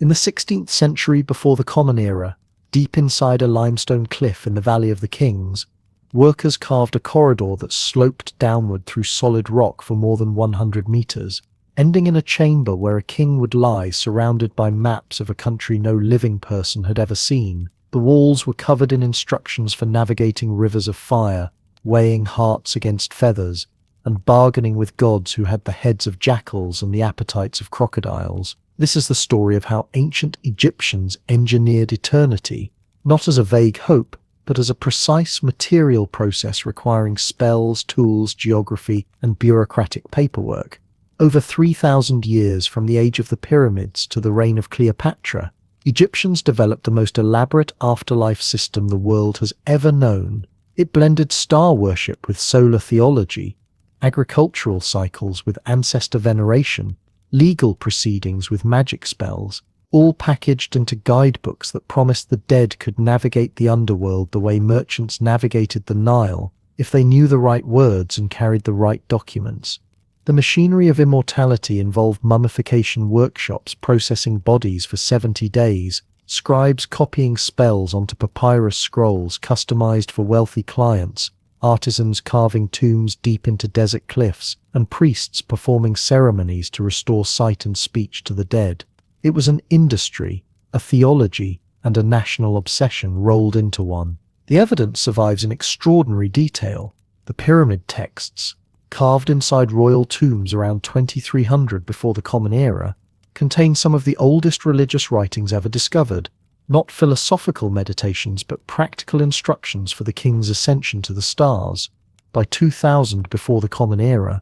In the 16th century before the Common Era, deep inside a limestone cliff in the Valley of the Kings, workers carved a corridor that sloped downward through solid rock for more than 100 meters, ending in a chamber where a king would lie surrounded by maps of a country no living person had ever seen. The walls were covered in instructions for navigating rivers of fire, weighing hearts against feathers, and bargaining with gods who had the heads of jackals and the appetites of crocodiles. This is the story of how ancient Egyptians engineered eternity, not as a vague hope, but as a precise material process requiring spells, tools, geography, and bureaucratic paperwork. Over 3,000 years from the age of the pyramids to the reign of Cleopatra, Egyptians developed the most elaborate afterlife system the world has ever known. It blended star worship with solar theology, agricultural cycles with ancestor veneration, legal proceedings with magic spells, all packaged into guidebooks that promised the dead could navigate the underworld the way merchants navigated the Nile if they knew the right words and carried the right documents. The machinery of immortality involved mummification workshops processing bodies for 70 days, scribes copying spells onto papyrus scrolls customized for wealthy clients, artisans carving tombs deep into desert cliffs, and priests performing ceremonies to restore sight and speech to the dead. It was an industry, a theology, and a national obsession rolled into one. The evidence survives in extraordinary detail. The pyramid texts, carved inside royal tombs around 2300 before the Common Era, contain some of the oldest religious writings ever discovered, not philosophical meditations but practical instructions for the king's ascension to the stars. By 2000 before the Common Era,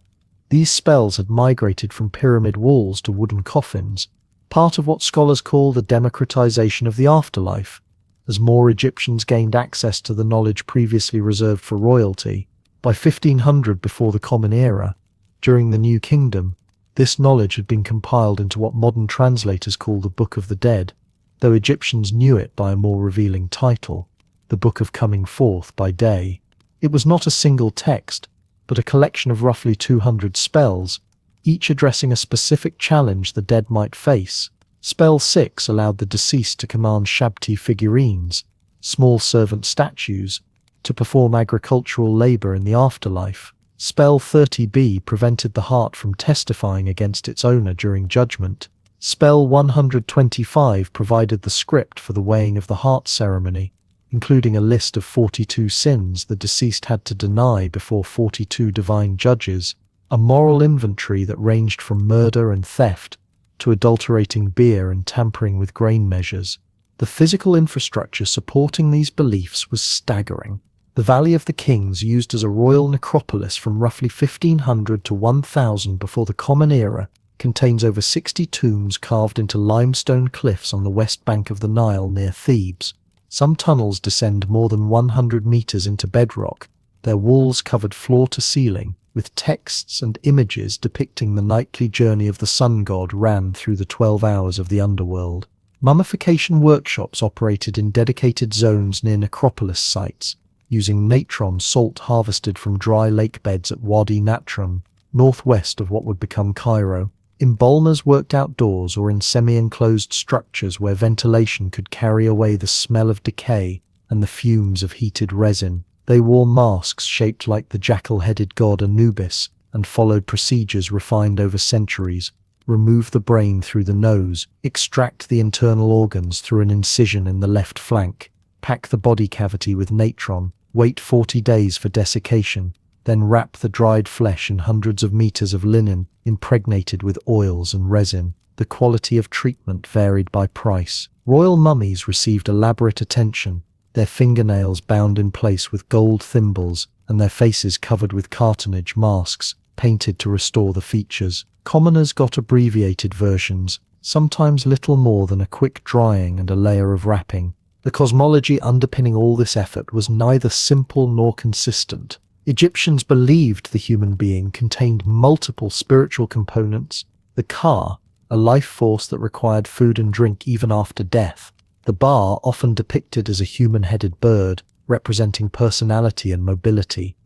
these spells had migrated from pyramid walls to wooden coffins, part of what scholars call the democratization of the afterlife. As more Egyptians gained access to the knowledge previously reserved for royalty, by 1500 before the Common Era, during the New Kingdom, this knowledge had been compiled into what modern translators call the Book of the Dead, though Egyptians knew it by a more revealing title, the Book of Coming Forth by Day. It was not a single text, but a collection of roughly 200 spells, each addressing a specific challenge the dead might face. Spell 6 allowed the deceased to command shabti figurines, small servant statues, to perform agricultural labor in the afterlife. Spell 30b prevented the heart from testifying against its owner during judgment. Spell 125 provided the script for the weighing of the heart ceremony, including a list of 42 sins the deceased had to deny before 42 divine judges, a moral inventory that ranged from murder and theft to adulterating beer and tampering with grain measures. The physical infrastructure supporting these beliefs was staggering. The Valley of the Kings, used as a royal necropolis from roughly 1500 to 1000 before the Common Era, contains over 60 tombs carved into limestone cliffs on the west bank of the Nile near Thebes. Some tunnels descend more than 100 meters into bedrock, their walls covered floor to ceiling, with texts and images depicting the nightly journey of the sun god ran through the 12 hours of the underworld. Mummification workshops operated in dedicated zones near necropolis sites, using natron salt harvested from dry lake beds at Wadi Natron, northwest of what would become Cairo. Embalmers worked outdoors or in semi-enclosed structures where ventilation could carry away the smell of decay and the fumes of heated resin. They wore masks shaped like the jackal-headed god Anubis and followed procedures refined over centuries. Remove the brain through the nose, extract the internal organs through an incision in the left flank, pack the body cavity with natron, wait 40 days for desiccation, then wrap the dried flesh in hundreds of meters of linen impregnated with oils and resin. The quality of treatment varied by price. Royal mummies received elaborate attention, their fingernails bound in place with gold thimbles and their faces covered with cartonnage masks, painted to restore the features. Commoners got abbreviated versions, sometimes little more than a quick drying and a layer of wrapping. The cosmology underpinning all this effort was neither simple nor consistent. Egyptians believed the human being contained multiple spiritual components: the Ka, a life force that required food and drink even after death; the Ba, often depicted as a human-headed bird, representing personality and mobility;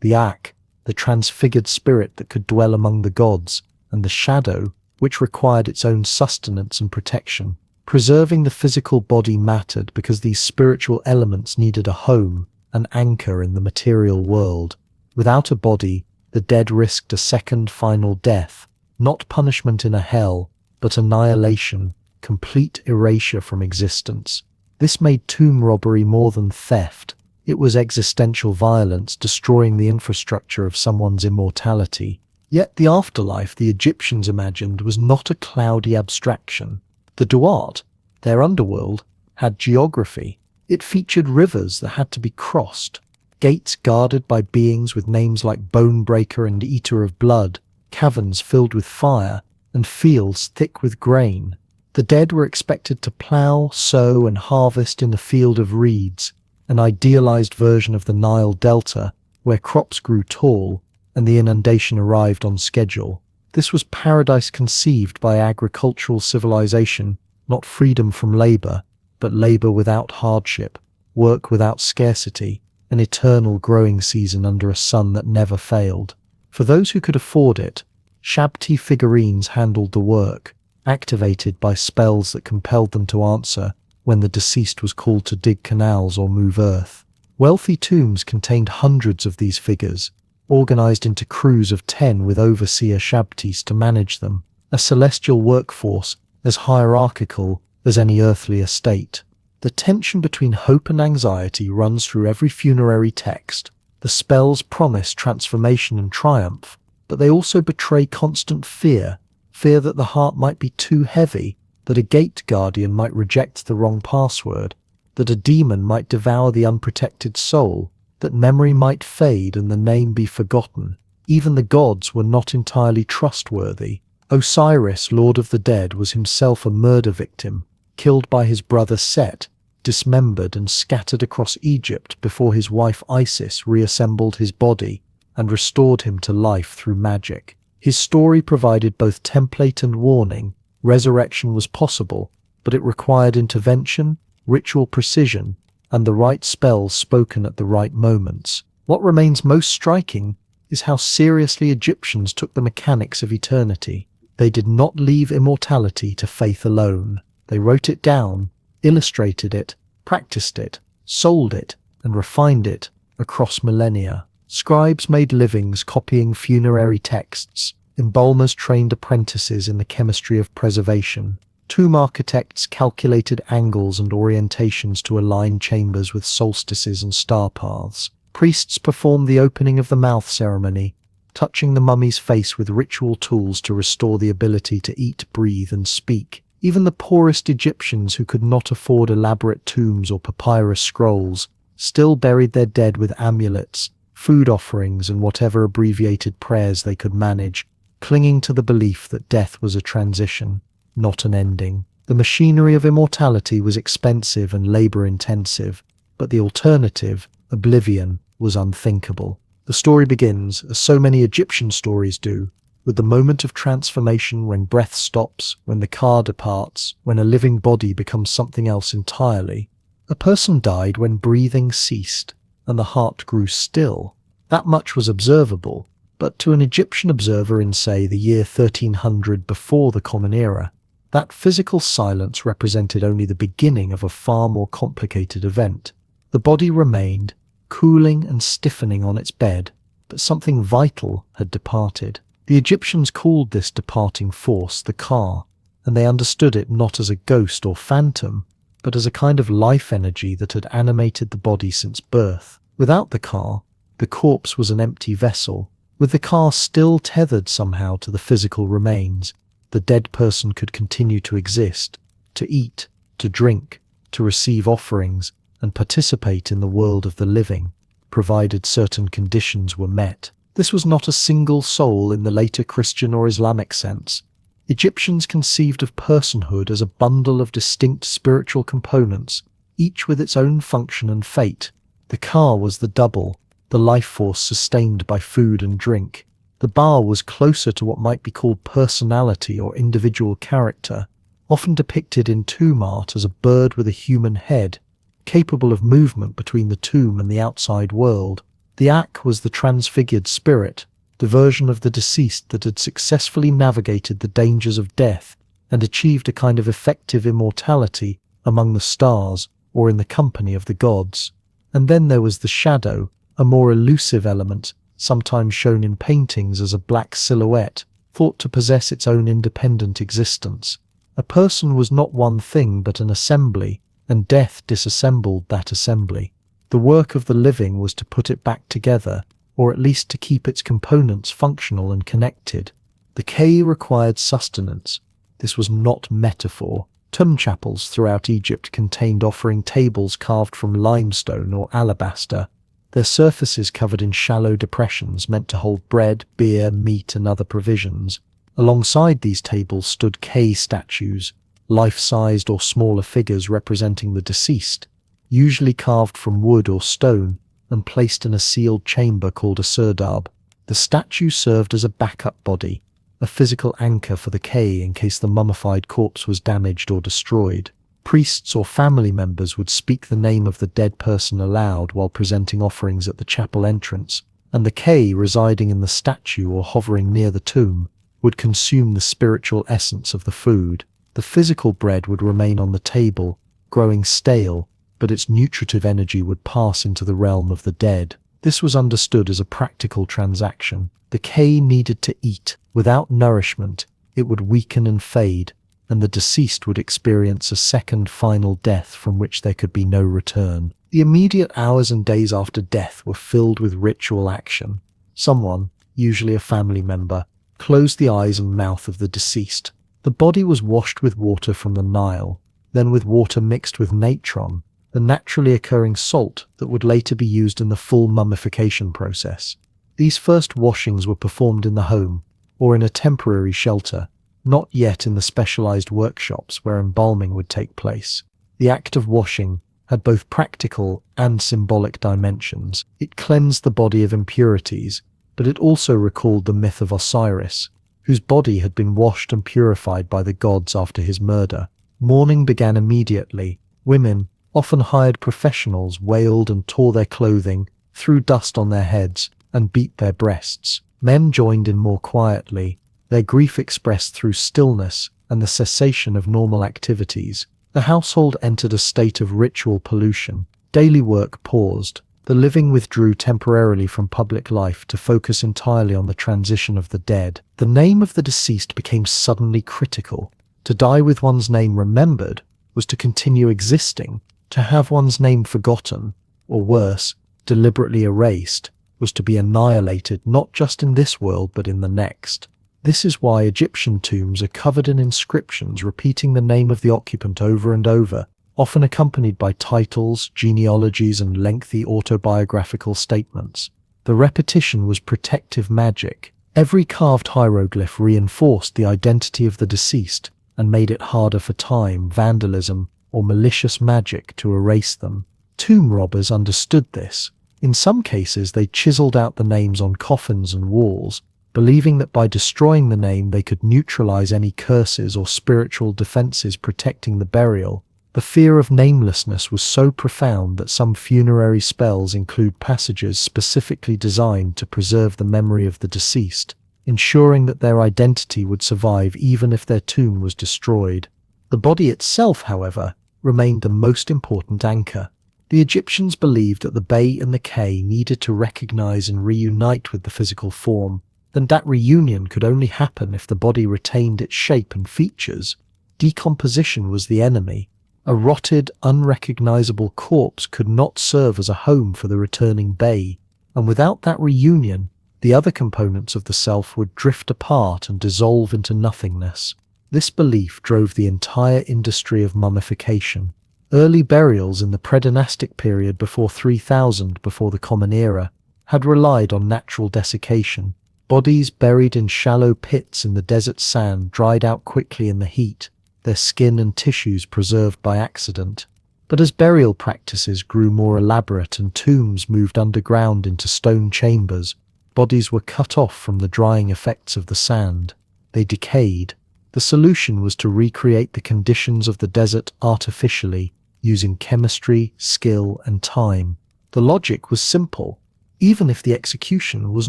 the Ak, the transfigured spirit that could dwell among the gods; and the Shadow, which required its own sustenance and protection, Preserving the physical body mattered because these spiritual elements needed a home, an anchor in the material world. Without a body, the dead risked a second final death, not punishment in a hell, but annihilation, complete erasure from existence. This made tomb robbery more than theft. It was existential violence, destroying the infrastructure of someone's immortality. Yet the afterlife the Egyptians imagined was not a cloudy abstraction. The Duat, their underworld, had geography. It featured rivers that had to be crossed, gates guarded by beings with names like Bone Breaker and Eater of Blood, caverns filled with fire, and fields thick with grain. The dead were expected to plough, sow, and harvest in the field of reeds, an idealized version of the Nile Delta, where crops grew tall and the inundation arrived on schedule. This was paradise conceived by agricultural civilization, not freedom from labor, but labor without hardship, work without scarcity, an eternal growing season under a sun that never failed. For those who could afford it, Shabti figurines handled the work, activated by spells that compelled them to answer when the deceased was called to dig canals or move earth. Wealthy tombs contained hundreds of these figures, organized into crews of 10 with overseer Shabtis to manage them, a celestial workforce as hierarchical as any earthly estate. The tension between hope and anxiety runs through every funerary text. The spells promise transformation and triumph, but they also betray constant fear that the heart might be too heavy, that a gate guardian might reject the wrong password, that a demon might devour the unprotected soul, that memory might fade and the name be forgotten. Even the gods were not entirely trustworthy. Osiris, Lord of the Dead, was himself a murder victim, killed by his brother Set, dismembered and scattered across Egypt before his wife Isis reassembled his body and restored him to life through magic. His story provided both template and warning. Resurrection was possible, but it required intervention, ritual precision, and the right spells spoken at the right moments. What remains most striking is how seriously Egyptians took the mechanics of eternity. They did not leave immortality to faith alone. They wrote it down, illustrated it, practiced it, sold it, and refined it across millennia. Scribes made livings copying funerary texts. Embalmers trained apprentices in the chemistry of preservation. Tomb architects calculated angles and orientations to align chambers with solstices and star paths. Priests performed the opening of the mouth ceremony, touching the mummy's face with ritual tools to restore the ability to eat, breathe, and speak. Even the poorest Egyptians who could not afford elaborate tombs or papyrus scrolls still buried their dead with amulets, food offerings, and whatever abbreviated prayers they could manage, clinging to the belief that death was a transition, not an ending. The machinery of immortality was expensive and labor-intensive, but the alternative, oblivion, was unthinkable. The story begins, as so many Egyptian stories do, with the moment of transformation when breath stops, when the car departs, when a living body becomes something else entirely. A person died when breathing ceased, and the heart grew still. That much was observable, but to an Egyptian observer in, say, the year 1300 before the Common Era, that physical silence represented only the beginning of a far more complicated event. The body remained, cooling and stiffening on its bed, but something vital had departed. The Egyptians called this departing force the Ka, and they understood it not as a ghost or phantom, but as a kind of life energy that had animated the body since birth. Without the Ka, the corpse was an empty vessel. With the Ka still tethered somehow to the physical remains, the dead person could continue to exist, to eat, to drink, to receive offerings, and participate in the world of the living, provided certain conditions were met. This was not a single soul in the later Christian or Islamic sense. Egyptians conceived of personhood as a bundle of distinct spiritual components, each with its own function and fate. The Ka was the double, the life force sustained by food and drink. The Ba was closer to what might be called personality or individual character, often depicted in tomb art as a bird with a human head, capable of movement between the tomb and the outside world. The Ak was the transfigured spirit, the version of the deceased that had successfully navigated the dangers of death and achieved a kind of effective immortality among the stars or in the company of the gods. And then there was the shadow, a more elusive element, sometimes shown in paintings as a black silhouette, thought to possess its own independent existence. A person was not one thing but an assembly, and death disassembled that assembly. The work of the living was to put it back together, or at least to keep its components functional and connected. The K required sustenance. This was not metaphor. Tomb chapels throughout Egypt contained offering tables carved from limestone or alabaster, their surfaces covered in shallow depressions meant to hold bread, beer, meat, and other provisions. Alongside these tables stood K statues, life-sized or smaller figures representing the deceased, usually carved from wood or stone and placed in a sealed chamber called a serdab. The statue served as a backup body, a physical anchor for the K in case the mummified corpse was damaged or destroyed. Priests or family members would speak the name of the dead person aloud while presenting offerings at the chapel entrance, and the K residing in the statue or hovering near the tomb would consume the spiritual essence of the food. The physical bread would remain on the table, growing stale, but its nutritive energy would pass into the realm of the dead. This was understood as a practical transaction. The K needed to eat. Without nourishment, it would weaken and fade, and the deceased would experience a second final death from which there could be no return. The immediate hours and days after death were filled with ritual action. Someone, usually a family member, closed the eyes and mouth of the deceased. The body was washed with water from the Nile, then with water mixed with natron, the naturally occurring salt that would later be used in the full mummification process. These first washings were performed in the home, or in a temporary shelter, not yet in the specialized workshops where embalming would take place. The act of washing had both practical and symbolic dimensions. It cleansed the body of impurities, but it also recalled the myth of Osiris, whose body had been washed and purified by the gods after his murder. Mourning began immediately. Women, often hired professionals, wailed and tore their clothing, threw dust on their heads, and beat their breasts. Men joined in more quietly, their grief expressed through stillness and the cessation of normal activities. The household entered a state of ritual pollution. Daily work paused. The living withdrew temporarily from public life to focus entirely on the transition of the dead. The name of the deceased became suddenly critical. To die with one's name remembered was to continue existing. To have one's name forgotten, or worse, deliberately erased, was to be annihilated not just in this world but in the next. This is why Egyptian tombs are covered in inscriptions repeating the name of the occupant over and over, often accompanied by titles, genealogies, and lengthy autobiographical statements. The repetition was protective magic. Every carved hieroglyph reinforced the identity of the deceased and made it harder for time, vandalism, or malicious magic to erase them. Tomb robbers understood this. In some cases, they chiseled out the names on coffins and walls, believing that by destroying the name they could neutralize any curses or spiritual defenses protecting the burial. The fear of namelessness was so profound that some funerary spells include passages specifically designed to preserve the memory of the deceased, ensuring that their identity would survive even if their tomb was destroyed. The body itself, however, remained the most important anchor. The Egyptians believed that the Bay and the K needed to recognize and reunite with the physical form, and that reunion could only happen if the body retained its shape and features. Decomposition was the enemy. A rotted, unrecognizable corpse could not serve as a home for the returning Bay, and without that reunion, the other components of the self would drift apart and dissolve into nothingness. This belief drove the entire industry of mummification. Early burials in the predynastic period before 3000 before the Common Era had relied on natural desiccation. Bodies buried in shallow pits in the desert sand dried out quickly in the heat, their skin and tissues preserved by accident. But as burial practices grew more elaborate and tombs moved underground into stone chambers, bodies were cut off from the drying effects of the sand. They decayed. The solution was to recreate the conditions of the desert artificially, using chemistry, skill, and time. The logic was simple. Even if the execution was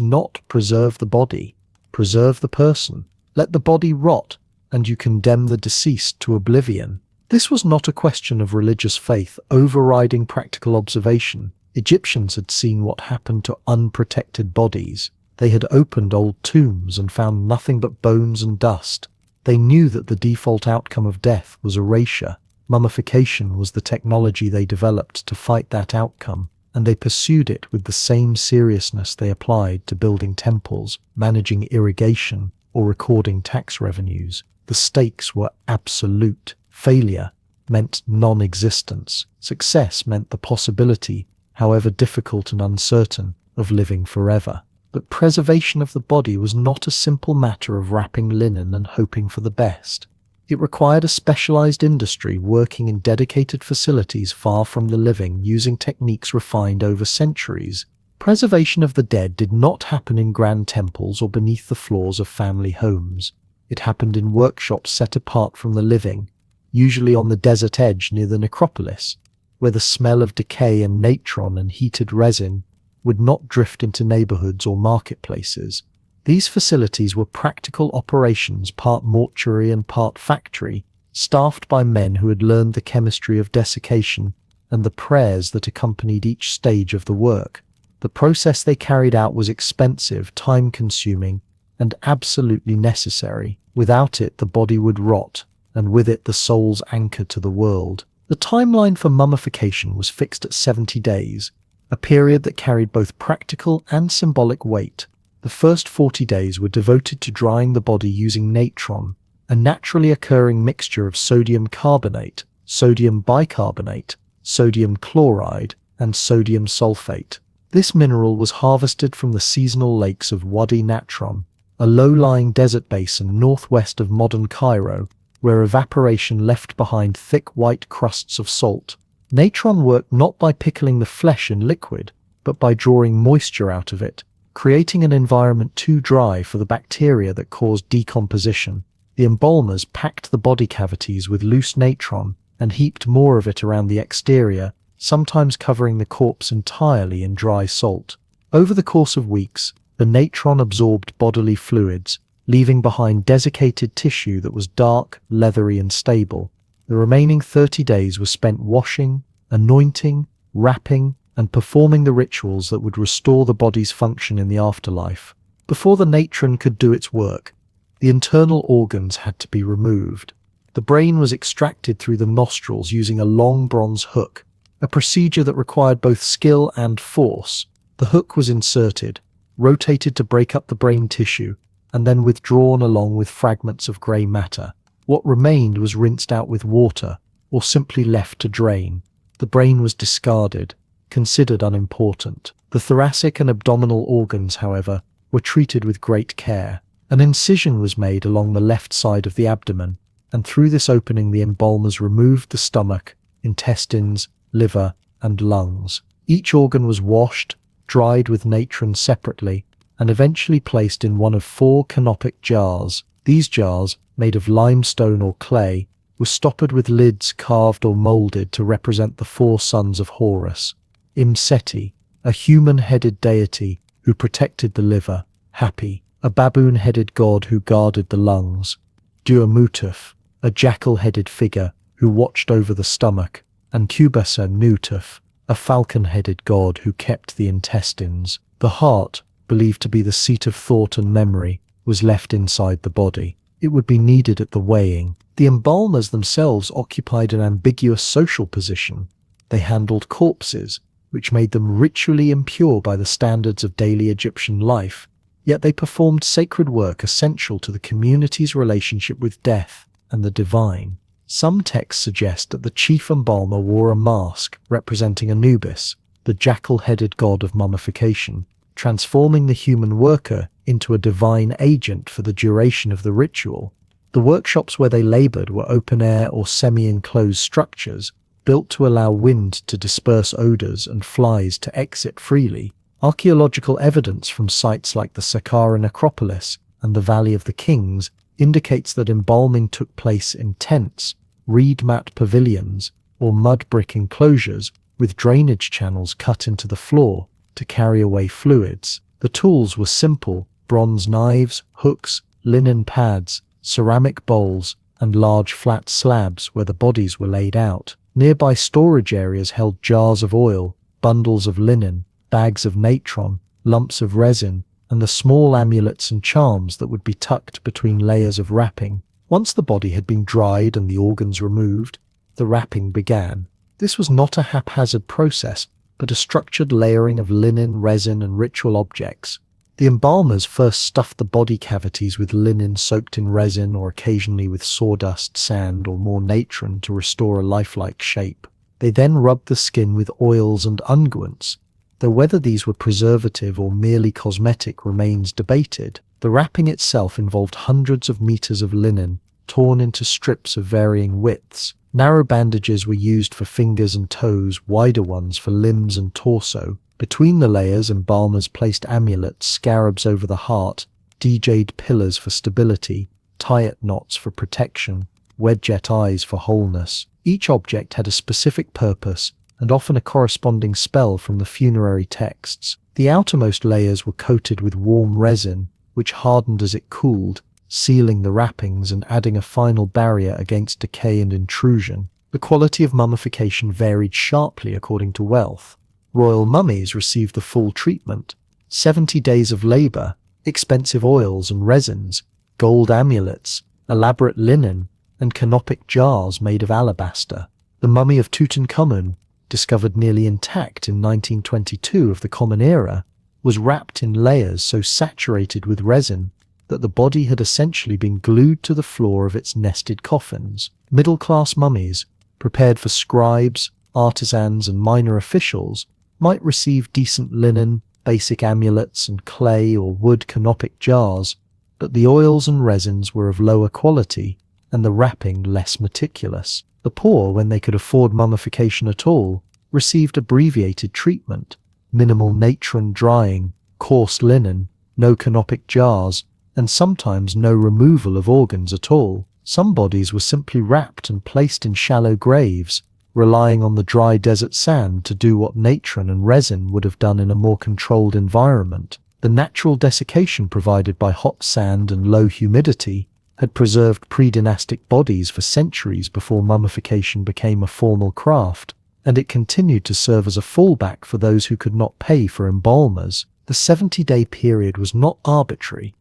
not preserve the body, preserve the person. Let the body rot, and you condemn the deceased to oblivion. This was not a question of religious faith overriding practical observation. Egyptians had seen what happened to unprotected bodies. They had opened old tombs and found nothing but bones and dust. They knew that the default outcome of death was erasure. Mummification was the technology they developed to fight that outcome, and they pursued it with the same seriousness they applied to building temples, managing irrigation, or recording tax revenues. The stakes were absolute. Failure meant non-existence. Success meant the possibility, however difficult and uncertain, of living forever. But preservation of the body was not a simple matter of wrapping linen and hoping for the best. It required a specialized industry working in dedicated facilities far from the living, using techniques refined over centuries. Preservation of the dead did not happen in grand temples or beneath the floors of family homes. It happened in workshops set apart from the living, usually on the desert edge near the necropolis, where the smell of decay and natron and heated resin would not drift into neighborhoods or marketplaces. These facilities were practical operations, part mortuary and part factory, staffed by men who had learned the chemistry of desiccation and the prayers that accompanied each stage of the work. The process they carried out was expensive, time-consuming, and absolutely necessary. Without it, the body would rot, and with it the soul's anchor to the world. The timeline for mummification was fixed at 70 days, a period that carried both practical and symbolic weight. The first 40 days were devoted to drying the body using natron, a naturally occurring mixture of sodium carbonate, sodium bicarbonate, sodium chloride, and sodium sulfate. This mineral was harvested from the seasonal lakes of Wadi Natron, a low-lying desert basin northwest of modern Cairo, where evaporation left behind thick white crusts of salt. Natron worked not by pickling the flesh in liquid, but by drawing moisture out of it, creating an environment too dry for the bacteria that caused decomposition. The embalmers packed the body cavities with loose natron and heaped more of it around the exterior, sometimes covering the corpse entirely in dry salt. Over the course of weeks, the natron absorbed bodily fluids, leaving behind desiccated tissue that was dark, leathery, and stable. The remaining 30 days were spent washing, anointing, wrapping, and performing the rituals that would restore the body's function in the afterlife. Before the natron could do its work, the internal organs had to be removed. The brain was extracted through the nostrils using a long bronze hook, a procedure that required both skill and force. The hook was inserted, rotated to break up the brain tissue, and then withdrawn along with fragments of grey matter. What remained was rinsed out with water, or simply left to drain. The brain was discarded, considered unimportant. The thoracic and abdominal organs, however, were treated with great care. An incision was made along the left side of the abdomen, and through this opening the embalmers removed the stomach, intestines, liver, and lungs. Each organ was washed, dried with natron separately, and eventually placed in one of 4 canopic jars. These jars, made of limestone or clay, were stoppered with lids carved or moulded to represent the 4 sons of Horus. Imseti, a human-headed deity who protected the liver. Hapi, a baboon-headed god who guarded the lungs. Duamutuf, a jackal-headed figure who watched over the stomach. And Kubasa Nutuf, a falcon-headed god who kept the intestines. The heart, believed to be the seat of thought and memory, was left inside the body. It would be needed at the weighing. The embalmers themselves occupied an ambiguous social position. They handled corpses, which made them ritually impure by the standards of daily Egyptian life, yet they performed sacred work essential to the community's relationship with death and the divine. Some texts suggest that the chief embalmer wore a mask representing Anubis, the jackal-headed god of mummification, transforming the human worker into a divine agent for the duration of the ritual. The workshops where they labored were open-air or semi-enclosed structures, built to allow wind to disperse odors and flies to exit freely. Archaeological evidence from sites like the Saqqara necropolis and the Valley of the Kings indicates that embalming took place in tents, reed mat pavilions, or mud brick enclosures with drainage channels cut into the floor to carry away fluids. The tools were simple: bronze knives, hooks, linen pads, ceramic bowls, and large flat slabs where the bodies were laid out. Nearby storage areas held jars of oil, bundles of linen, bags of natron, lumps of resin, and the small amulets and charms that would be tucked between layers of wrapping. Once the body had been dried and the organs removed, the wrapping began. This was not a haphazard process, but a structured layering of linen, resin, and ritual objects. The embalmers first stuffed the body cavities with linen soaked in resin or occasionally with sawdust, sand, or more natron to restore a lifelike shape. They then rubbed the skin with oils and unguents, though whether these were preservative or merely cosmetic remains debated. The wrapping itself involved hundreds of meters of linen, torn into strips of varying widths. Narrow bandages were used for fingers and toes, wider ones for limbs and torso. Between the layers, embalmers placed amulets, scarabs over the heart, D-jade pillars for stability, tie-it knots for protection, wedjet eyes for wholeness. Each object had a specific purpose, and often a corresponding spell from the funerary texts. The outermost layers were coated with warm resin, which hardened as it cooled, sealing the wrappings and adding a final barrier against decay and intrusion. The quality of mummification varied sharply according to wealth. Royal mummies received the full treatment: 70 days of labor, expensive oils and resins, gold amulets, elaborate linen, and canopic jars made of alabaster. The mummy of Tutankhamun, discovered nearly intact in 1922 of the Common Era, was wrapped in layers so saturated with resin that the body had essentially been glued to the floor of its nested coffins. Middle-class mummies, prepared for scribes, artisans, and minor officials, might receive decent linen, basic amulets, and clay or wood canopic jars, but the oils and resins were of lower quality and the wrapping less meticulous. The poor, when they could afford mummification at all, received abbreviated treatment: minimal natron drying, coarse linen, no canopic jars, and sometimes no removal of organs at all. Some bodies were simply wrapped and placed in shallow graves, relying on the dry desert sand to do what natron and resin would have done in a more controlled environment. The natural desiccation provided by hot sand and low humidity had preserved pre-dynastic bodies for centuries before mummification became a formal craft, and it continued to serve as a fallback for those who could not pay for embalmers. The 70-day period was not arbitrary.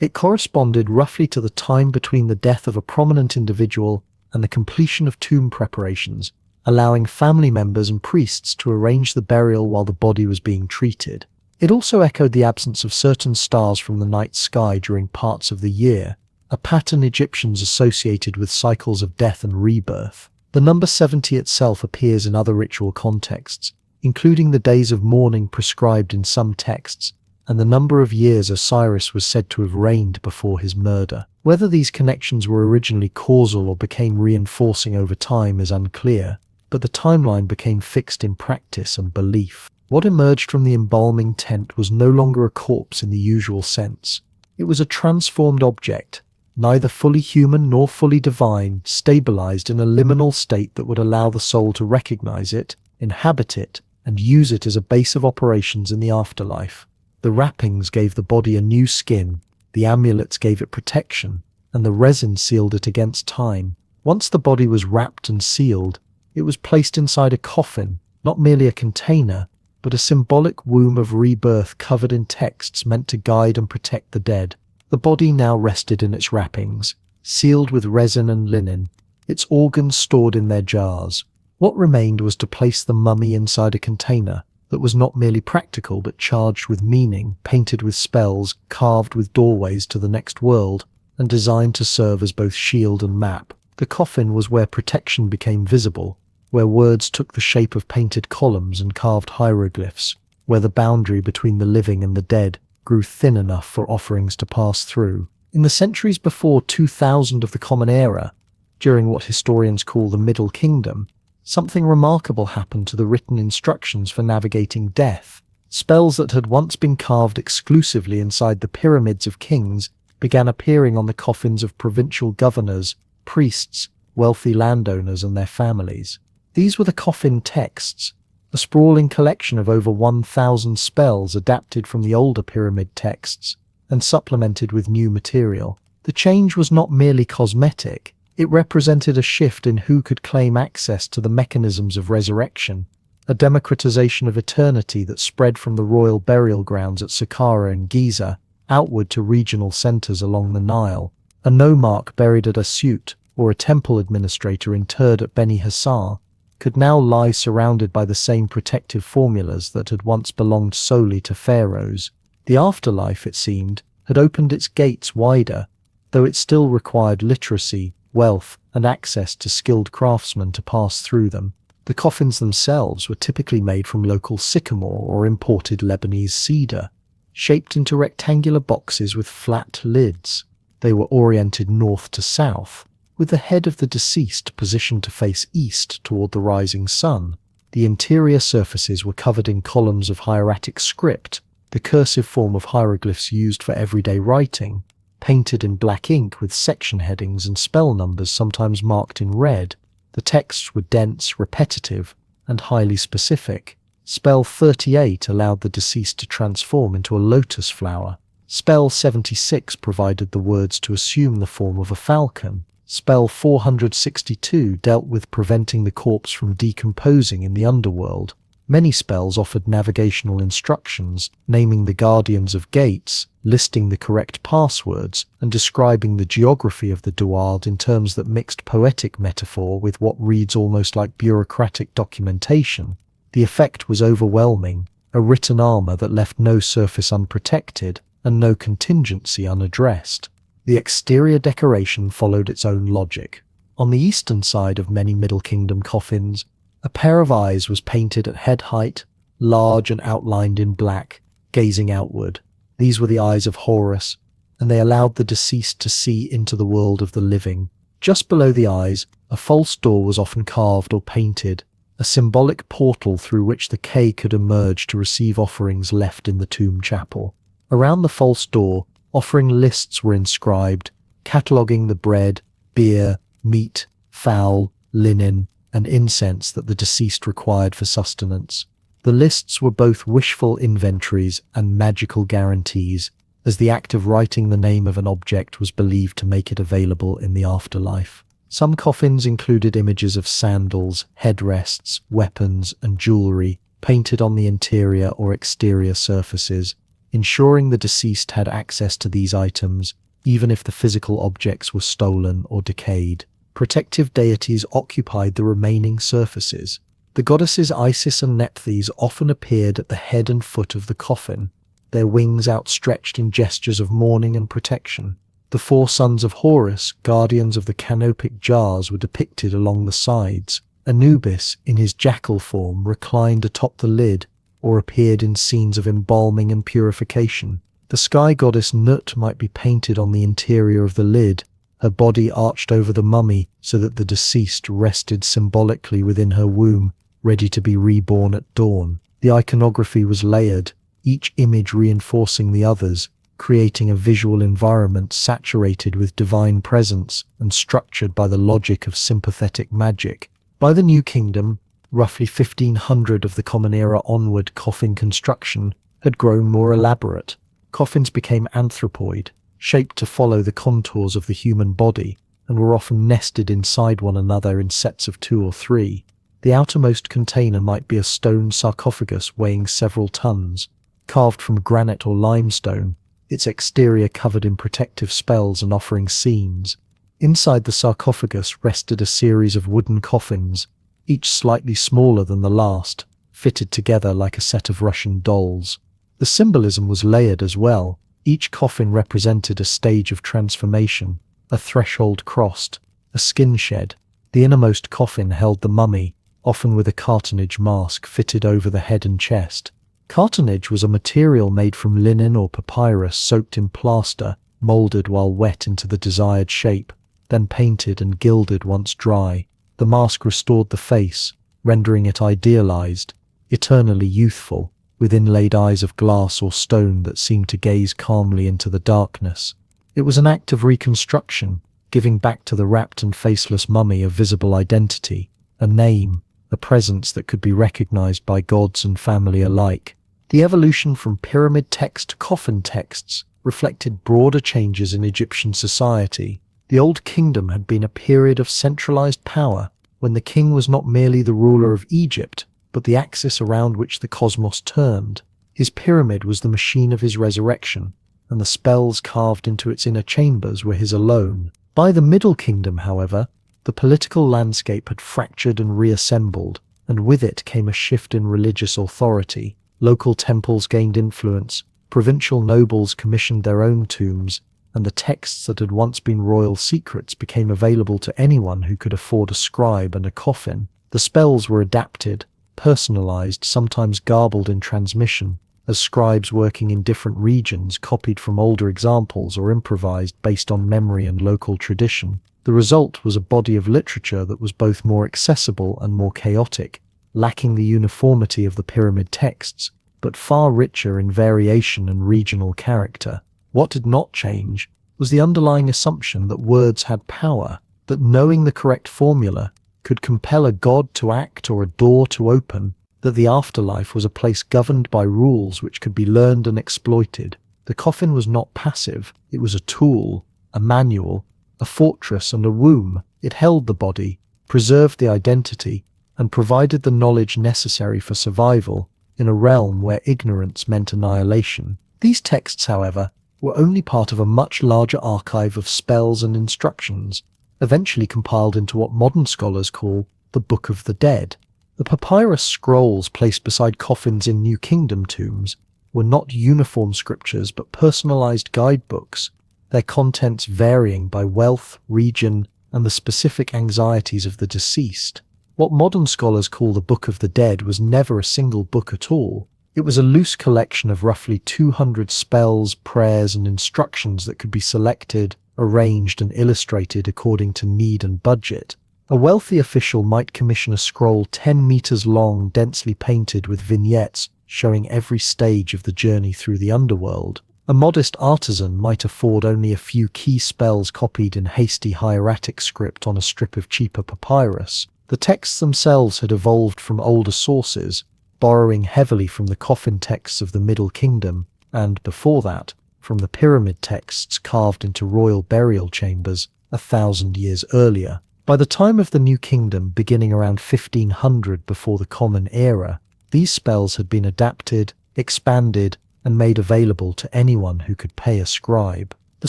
It corresponded roughly to the time between the death of a prominent individual and the completion of tomb preparations, allowing family members and priests to arrange the burial while the body was being treated. It also echoed the absence of certain stars from the night sky during parts of the year, a pattern Egyptians associated with cycles of death and rebirth. The number 70 itself appears in other ritual contexts, including the days of mourning prescribed in some texts, and the number of years Osiris was said to have reigned before his murder. Whether these connections were originally causal or became reinforcing over time is unclear, but the timeline became fixed in practice and belief. What emerged from the embalming tent was no longer a corpse in the usual sense. It was a transformed object, neither fully human nor fully divine, stabilized in a liminal state that would allow the soul to recognize it, inhabit it, and use it as a base of operations in the afterlife. The wrappings gave the body a new skin, the amulets gave it protection, and the resin sealed it against time. Once the body was wrapped and sealed, it was placed inside a coffin, not merely a container, but a symbolic womb of rebirth covered in texts meant to guide and protect the dead. The body now rested in its wrappings, sealed with resin and linen, its organs stored in their jars. What remained was to place the mummy inside a container that was not merely practical but charged with meaning, painted with spells, carved with doorways to the next world, and designed to serve as both shield and map. The coffin was where protection became visible, where words took the shape of painted columns and carved hieroglyphs, where the boundary between the living and the dead grew thin enough for offerings to pass through. In the centuries before 2000 of the Common Era, during what historians call the Middle Kingdom, something remarkable happened to the written instructions for navigating death. Spells that had once been carved exclusively inside the pyramids of kings began appearing on the coffins of provincial governors, priests, wealthy landowners, and their families. These were the coffin texts, a sprawling collection of over 1,000 spells adapted from the older pyramid texts and supplemented with new material. The change was not merely cosmetic, it represented a shift in who could claim access to the mechanisms of resurrection, a democratization of eternity that spread from the royal burial grounds at Saqqara and Giza outward to regional centers along the Nile. A nomarch buried at Asut, or a temple administrator interred at Beni Hassar, could now lie surrounded by the same protective formulas that had once belonged solely to pharaohs. The afterlife, it seemed, had opened its gates wider, though it still required literacy, wealth, and access to skilled craftsmen to pass through them. The coffins themselves were typically made from local sycamore or imported Lebanese cedar, shaped into rectangular boxes with flat lids. They were oriented north to south, with the head of the deceased positioned to face east toward the rising sun. The interior surfaces were covered in columns of hieratic script, the cursive form of hieroglyphs used for everyday writing, painted in black ink with section headings and spell numbers sometimes marked in red. The texts were dense, repetitive, and highly specific. Spell 38 allowed the deceased to transform into a lotus flower. Spell 76 provided the words to assume the form of a falcon. Spell 462 dealt with preventing the corpse from decomposing in the underworld. Many spells offered navigational instructions, naming the guardians of gates, listing the correct passwords, and describing the geography of the Duat in terms that mixed poetic metaphor with what reads almost like bureaucratic documentation. The effect was overwhelming, a written armor that left no surface unprotected and no contingency unaddressed. The exterior decoration followed its own logic. On the eastern side of many Middle Kingdom coffins, a pair of eyes was painted at head height, large and outlined in black, gazing outward. These were the eyes of Horus, and they allowed the deceased to see into the world of the living. Just below the eyes, a false door was often carved or painted, a symbolic portal through which the K could emerge to receive offerings left in the tomb chapel. Around the false door, offering lists were inscribed, cataloguing the bread, beer, meat, fowl, linen, and incense that the deceased required for sustenance. The lists were both wishful inventories and magical guarantees, as the act of writing the name of an object was believed to make it available in the afterlife. Some coffins included images of sandals, headrests, weapons, and jewelry painted on the interior or exterior surfaces, ensuring the deceased had access to these items, even if the physical objects were stolen or decayed. Protective deities occupied the remaining surfaces. The goddesses Isis and Nephthys often appeared at the head and foot of the coffin, their wings outstretched in gestures of mourning and protection. The four sons of Horus, guardians of the canopic jars, were depicted along the sides. Anubis, in his jackal form, reclined atop the lid, or appeared in scenes of embalming and purification. The sky goddess Nut might be painted on the interior of the lid, her body arched over the mummy so that the deceased rested symbolically within her womb, ready to be reborn at dawn. The iconography was layered, each image reinforcing the others, creating a visual environment saturated with divine presence and structured by the logic of sympathetic magic. By the New Kingdom, roughly 1500 of the Common Era onward, coffin construction had grown more elaborate. Coffins became anthropoid, shaped to follow the contours of the human body, and were often nested inside one another in sets of 2 or 3. The outermost container might be a stone sarcophagus weighing several tons, carved from granite or limestone, its exterior covered in protective spells and offering scenes. Inside the sarcophagus rested a series of wooden coffins, each slightly smaller than the last, fitted together like a set of Russian dolls. The symbolism was layered as well. Each coffin represented a stage of transformation, a threshold crossed, a skin shed. The innermost coffin held the mummy, often with a cartonnage mask fitted over the head and chest. Cartonnage was a material made from linen or papyrus soaked in plaster, molded while wet into the desired shape, then painted and gilded once dry. The mask restored the face, rendering it idealized, eternally youthful, with inlaid eyes of glass or stone that seemed to gaze calmly into the darkness. It was an act of reconstruction, giving back to the wrapped and faceless mummy a visible identity, a name, a presence that could be recognized by gods and family alike. The evolution from pyramid text to coffin texts reflected broader changes in Egyptian society. The Old Kingdom had been a period of centralized power, when the king was not merely the ruler of Egypt, but the axis around which the cosmos turned. His pyramid was the machine of his resurrection, and the spells carved into its inner chambers were his alone. By the Middle Kingdom, however, the political landscape had fractured and reassembled, and with it came a shift in religious authority. Local temples gained influence, provincial nobles commissioned their own tombs, and the texts that had once been royal secrets became available to anyone who could afford a scribe and a coffin. The spells were adapted, personalized, sometimes garbled in transmission, as scribes working in different regions copied from older examples or improvised based on memory and local tradition. The result was a body of literature that was both more accessible and more chaotic, lacking the uniformity of the pyramid texts, but far richer in variation and regional character. What did not change was the underlying assumption that words had power, that knowing the correct formula could compel a god to act or a door to open, that the afterlife was a place governed by rules which could be learned and exploited. The coffin was not passive, it was a tool, a manual, a fortress and a womb. It held the body, preserved the identity, and provided the knowledge necessary for survival in a realm where ignorance meant annihilation. These texts, however, were only part of a much larger archive of spells and instructions, eventually compiled into what modern scholars call the Book of the Dead. The papyrus scrolls placed beside coffins in New Kingdom tombs were not uniform scriptures but personalized guidebooks, their contents varying by wealth, region, and the specific anxieties of the deceased. What modern scholars call the Book of the Dead was never a single book at all. It was a loose collection of roughly 200 spells, prayers, and instructions that could be selected, arranged, and illustrated according to need and budget. A wealthy official might commission a scroll 10 meters long, densely painted with vignettes showing every stage of the journey through the underworld. A modest artisan might afford only a few key spells copied in hasty hieratic script on a strip of cheaper papyrus. The texts themselves had evolved from older sources, borrowing heavily from the coffin texts of the Middle Kingdom, and, before that, from the pyramid texts carved into royal burial chambers 1,000 years earlier. By the time of the New Kingdom, beginning around 1500 before the Common Era, these spells had been adapted, expanded, and made available to anyone who could pay a scribe. The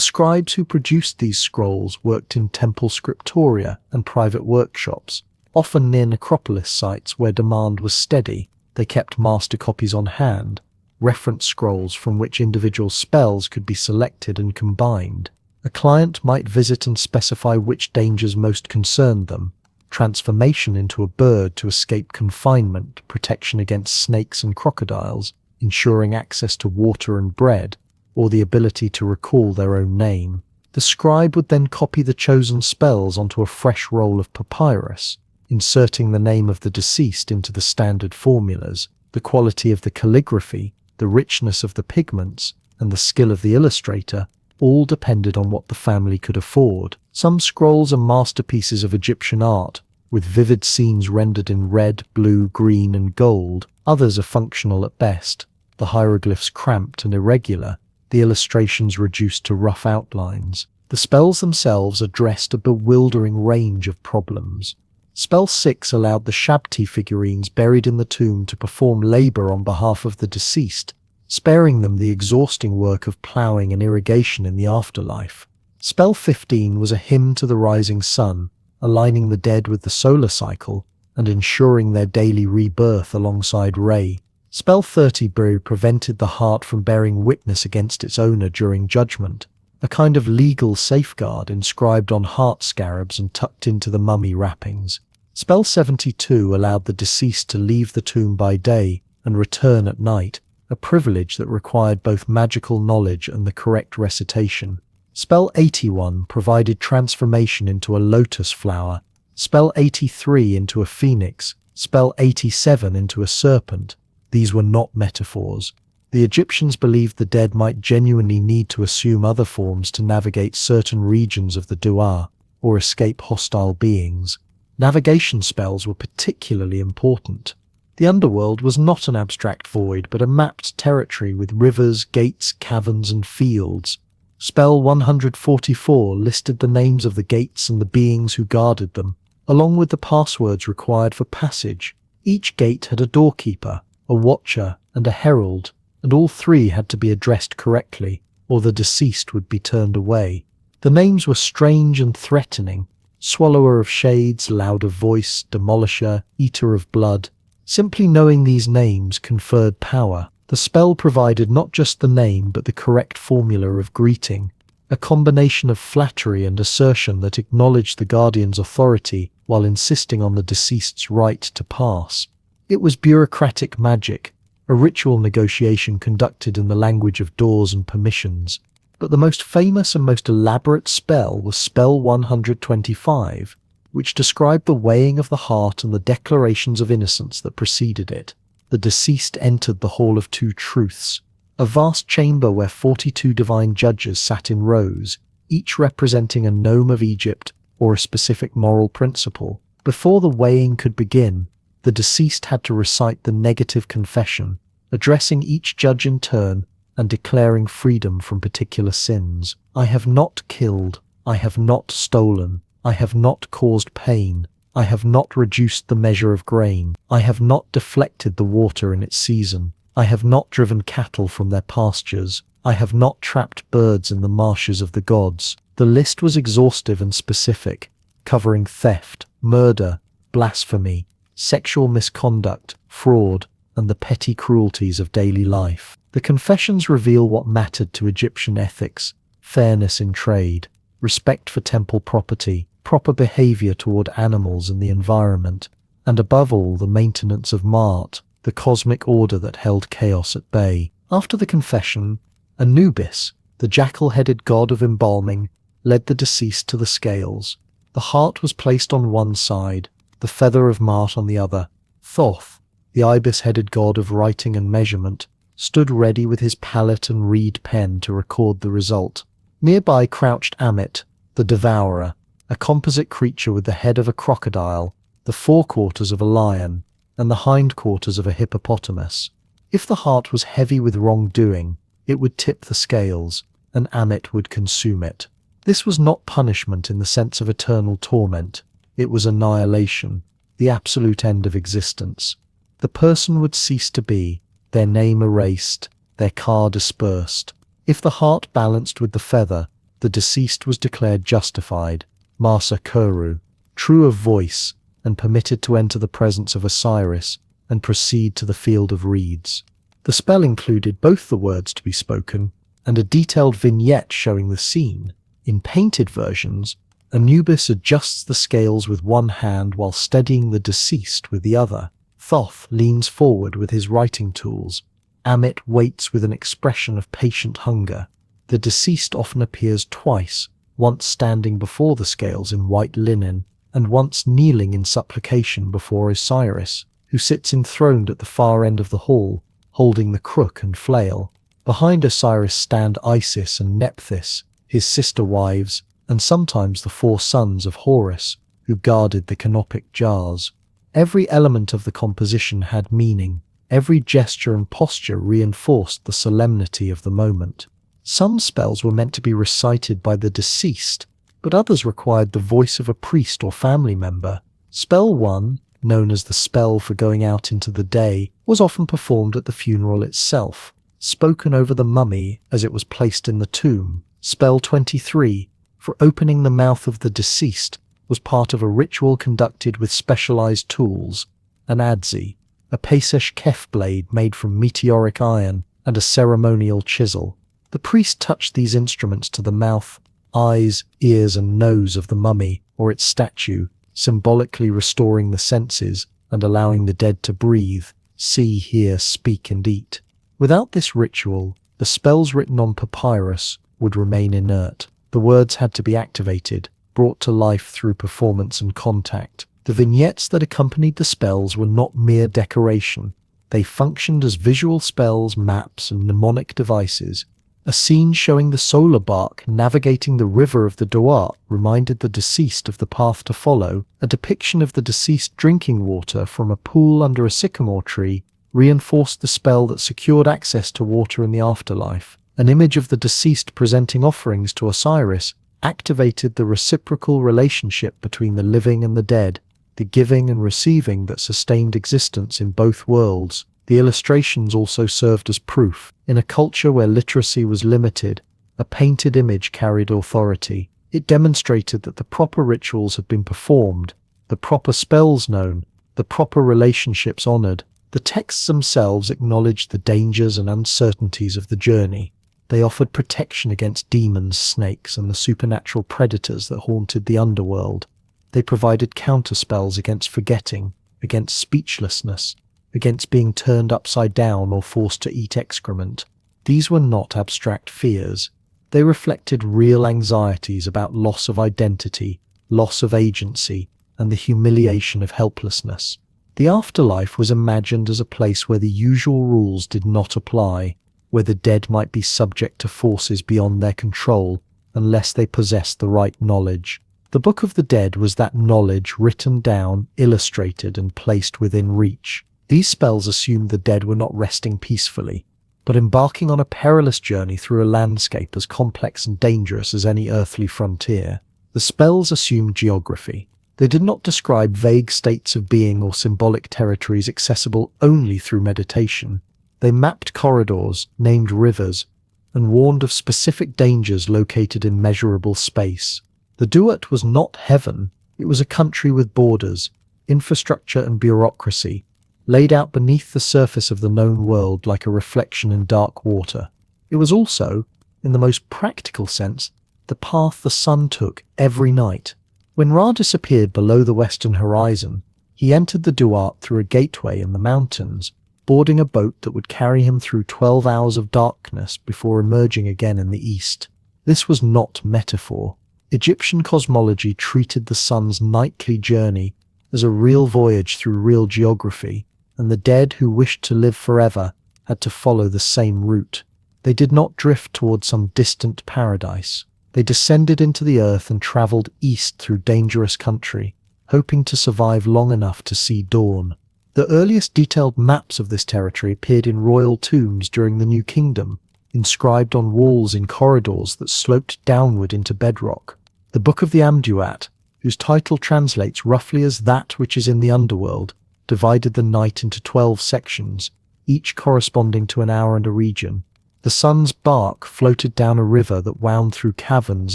scribes who produced these scrolls worked in temple scriptoria and private workshops, often near necropolis sites where demand was steady. They kept master copies on hand, reference scrolls from which individual spells could be selected and combined. A client might visit and specify which dangers most concerned them: transformation into a bird to escape confinement, protection against snakes and crocodiles, ensuring access to water and bread, or the ability to recall their own name. The scribe would then copy the chosen spells onto a fresh roll of papyrus, inserting the name of the deceased into the standard formulas. The quality of the calligraphy, the richness of the pigments, and the skill of the illustrator all depended on what the family could afford. Some scrolls are masterpieces of Egyptian art, with vivid scenes rendered in red, blue, green, and gold. Others are functional at best, the hieroglyphs cramped and irregular, the illustrations reduced to rough outlines. The spells themselves addressed a bewildering range of problems. Spell 6 allowed the Shabti figurines buried in the tomb to perform labor on behalf of the deceased, sparing them the exhausting work of ploughing and irrigation in the afterlife. Spell 15 was a hymn to the rising sun, aligning the dead with the solar cycle and ensuring their daily rebirth alongside Re. Spell 30 prevented the heart from bearing witness against its owner during judgment, a kind of legal safeguard inscribed on heart scarabs and tucked into the mummy wrappings. Spell 72 allowed the deceased to leave the tomb by day and return at night, a privilege that required both magical knowledge and the correct recitation. Spell 81 provided transformation into a lotus flower, Spell 83 into a phoenix, Spell 87 into a serpent. These were not metaphors. The Egyptians believed the dead might genuinely need to assume other forms to navigate certain regions of the Duat, or escape hostile beings. Navigation spells were particularly important. The underworld was not an abstract void, but a mapped territory with rivers, gates, caverns, and fields. Spell 144 listed the names of the gates and the beings who guarded them, along with the passwords required for passage. Each gate had a doorkeeper, a watcher, and a herald, and all three had to be addressed correctly, or the deceased would be turned away. The names were strange and threatening: Swallower of Shades, Loud of Voice, Demolisher, Eater of Blood. Simply knowing these names conferred power. The spell provided not just the name but the correct formula of greeting, a combination of flattery and assertion that acknowledged the guardian's authority while insisting on the deceased's right to pass. It was bureaucratic magic, a ritual negotiation conducted in the language of doors and permissions. But the most famous and most elaborate spell was spell 125, which described the weighing of the heart and the declarations of innocence that preceded it. The deceased entered the Hall of Two Truths, a vast chamber where 42 divine judges sat in rows, each representing a nome of Egypt or a specific moral principle. Before the weighing could begin, the deceased had to recite the negative confession, addressing each judge in turn and declaring freedom from particular sins. I have not killed. I have not stolen. I have not caused pain. I have not reduced the measure of grain. I have not deflected the water in its season. I have not driven cattle from their pastures. I have not trapped birds in the marshes of the gods. The list was exhaustive and specific, covering theft, murder, blasphemy, sexual misconduct, fraud, and the petty cruelties of daily life. The confessions reveal what mattered to Egyptian ethics: fairness in trade, respect for temple property, proper behavior toward animals and the environment, and above all the maintenance of Ma'at, the cosmic order that held chaos at bay. After the confession, Anubis, the jackal-headed god of embalming, led the deceased to the scales. The heart was placed on one side, the feather of Ma'at on the other. Thoth, the ibis-headed god of writing and measurement, stood ready with his palette and reed pen to record the result. Nearby crouched Ammit, the devourer, a composite creature with the head of a crocodile, the forequarters of a lion, and the hindquarters of a hippopotamus. If the heart was heavy with wrongdoing, it would tip the scales, and Ammit would consume it. This was not punishment in the sense of eternal torment. It was annihilation, the absolute end of existence. The person would cease to be, their name erased, their car dispersed. If the heart balanced with the feather, the deceased was declared justified, Masa Kuru, true of voice, and permitted to enter the presence of Osiris and proceed to the field of reeds. The spell included both the words to be spoken and a detailed vignette showing the scene. In painted versions, Anubis adjusts the scales with one hand while steadying the deceased with the other. Thoth leans forward with his writing tools. Ammit waits with an expression of patient hunger. The deceased often appears twice, once standing before the scales in white linen, and once kneeling in supplication before Osiris, who sits enthroned at the far end of the hall, holding the crook and flail. Behind Osiris stand Isis and Nephthys, his sister wives, and sometimes the 4 sons of Horus, who guarded the canopic jars. Every element of the composition had meaning. Every gesture and posture reinforced the solemnity of the moment. Some spells were meant to be recited by the deceased, but others required the voice of a priest or family member. Spell 1, known as the spell for going out into the day, was often performed at the funeral itself, spoken over the mummy as it was placed in the tomb. Spell 23, for opening the mouth of the deceased, was part of a ritual conducted with specialized tools: an adzi, a Pesach kef blade made from meteoric iron, and a ceremonial chisel. The priest touched these instruments to the mouth, eyes, ears, and nose of the mummy or its statue, symbolically restoring the senses and allowing the dead to breathe, see, hear, speak, and eat. Without this ritual, the spells written on papyrus would remain inert. The words had to be activated, brought to life through performance and contact. The vignettes that accompanied the spells were not mere decoration. They functioned as visual spells, maps, and mnemonic devices, A scene showing the solar bark navigating the river of the Duat reminded the deceased of the path to follow. A depiction of the deceased drinking water from a pool under a sycamore tree reinforced the spell that secured access to water in the afterlife. An image of the deceased presenting offerings to Osiris activated the reciprocal relationship between the living and the dead, the giving and receiving that sustained existence in both worlds. The illustrations also served as proof. In a culture where literacy was limited, a painted image carried authority. It demonstrated that the proper rituals had been performed, the proper spells known, the proper relationships honored. The texts themselves acknowledged the dangers and uncertainties of the journey. They offered protection against demons, snakes, and the supernatural predators that haunted the underworld. They provided counterspells against forgetting, against speechlessness, against being turned upside down or forced to eat excrement. These were not abstract fears. They reflected real anxieties about loss of identity, loss of agency, and the humiliation of helplessness. The afterlife was imagined as a place where the usual rules did not apply, where the dead might be subject to forces beyond their control unless they possessed the right knowledge. The Book of the Dead was that knowledge written down, illustrated, and placed within reach. These spells assumed the dead were not resting peacefully, but embarking on a perilous journey through a landscape as complex and dangerous as any earthly frontier. The spells assumed geography. They did not describe vague states of being or symbolic territories accessible only through meditation. They mapped corridors, named rivers, and warned of specific dangers located in measurable space. The Duat was not heaven. It was a country with borders, infrastructure, and bureaucracy, laid out beneath the surface of the known world like a reflection in dark water. It was also, in the most practical sense, the path the sun took every night. When Ra disappeared below the western horizon, he entered the Duat through a gateway in the mountains, boarding a boat that would carry him through 12 hours of darkness before emerging again in the east. This was not metaphor. Egyptian cosmology treated the sun's nightly journey as a real voyage through real geography, and the dead who wished to live forever had to follow the same route. They did not drift toward some distant paradise. They descended into the earth and traveled east through dangerous country, hoping to survive long enough to see dawn. The earliest detailed maps of this territory appeared in royal tombs during the New Kingdom, inscribed on walls in corridors that sloped downward into bedrock. The Book of the Duat, whose title translates roughly as that which is in the underworld, divided the night into 12 sections, each corresponding to an hour and a region. The sun's bark floated down a river that wound through caverns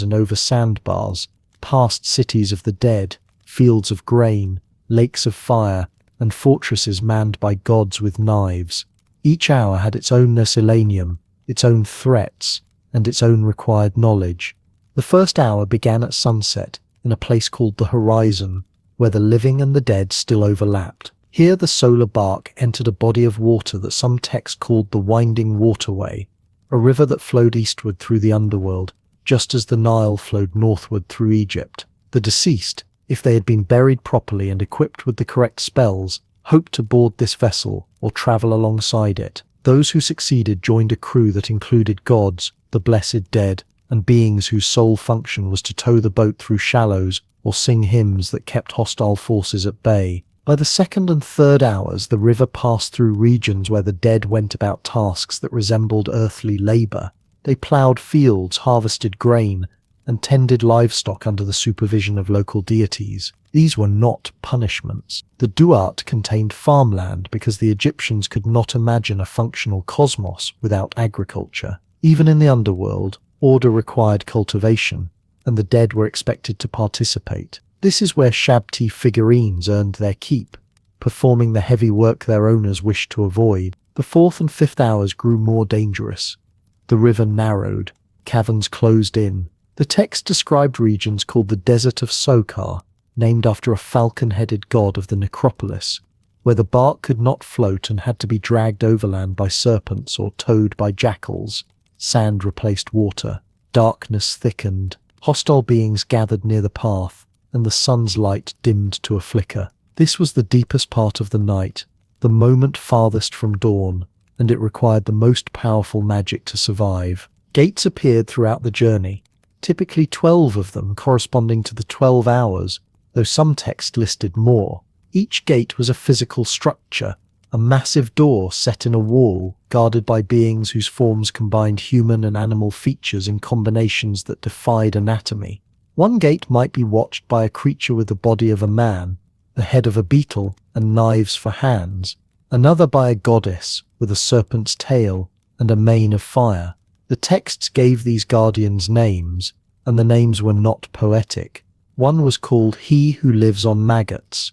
and over sandbars, past cities of the dead, fields of grain, lakes of fire, and fortresses manned by gods with knives. Each hour had its own Necilanium, its own threats, and its own required knowledge. The first hour began at sunset, in a place called the Horizon, where the living and the dead still overlapped. Here the solar bark entered a body of water that some texts called the Winding Waterway, a river that flowed eastward through the underworld, just as the Nile flowed northward through Egypt. The deceased, if they had been buried properly and equipped with the correct spells, hoped to board this vessel or travel alongside it. Those who succeeded joined a crew that included gods, the blessed dead, and beings whose sole function was to tow the boat through shallows or sing hymns that kept hostile forces at bay. By the second and third hours, the river passed through regions where the dead went about tasks that resembled earthly labor. They plowed fields, harvested grain, and tended livestock under the supervision of local deities. These were not punishments. The Duat contained farmland because the Egyptians could not imagine a functional cosmos without agriculture. Even in the underworld, order required cultivation, and the dead were expected to participate. This is where Shabti figurines earned their keep, performing the heavy work their owners wished to avoid. The fourth and fifth hours grew more dangerous. The river narrowed, caverns closed in. The text described regions called the Desert of Sokar, named after a falcon-headed god of the necropolis, where the bark could not float and had to be dragged overland by serpents or towed by jackals. Sand replaced water. Darkness thickened. Hostile beings gathered near the path, and the sun's light dimmed to a flicker. This was the deepest part of the night, the moment farthest from dawn, and it required the most powerful magic to survive. Gates appeared throughout the journey, typically 12 of them corresponding to the 12 hours, though some texts listed more. Each gate was a physical structure, a massive door set in a wall, guarded by beings whose forms combined human and animal features in combinations that defied anatomy. One gate might be watched by a creature with the body of a man, the head of a beetle, and knives for hands. Another by a goddess, with a serpent's tail and a mane of fire. The texts gave these guardians names, and the names were not poetic. One was called He Who Lives on Maggots,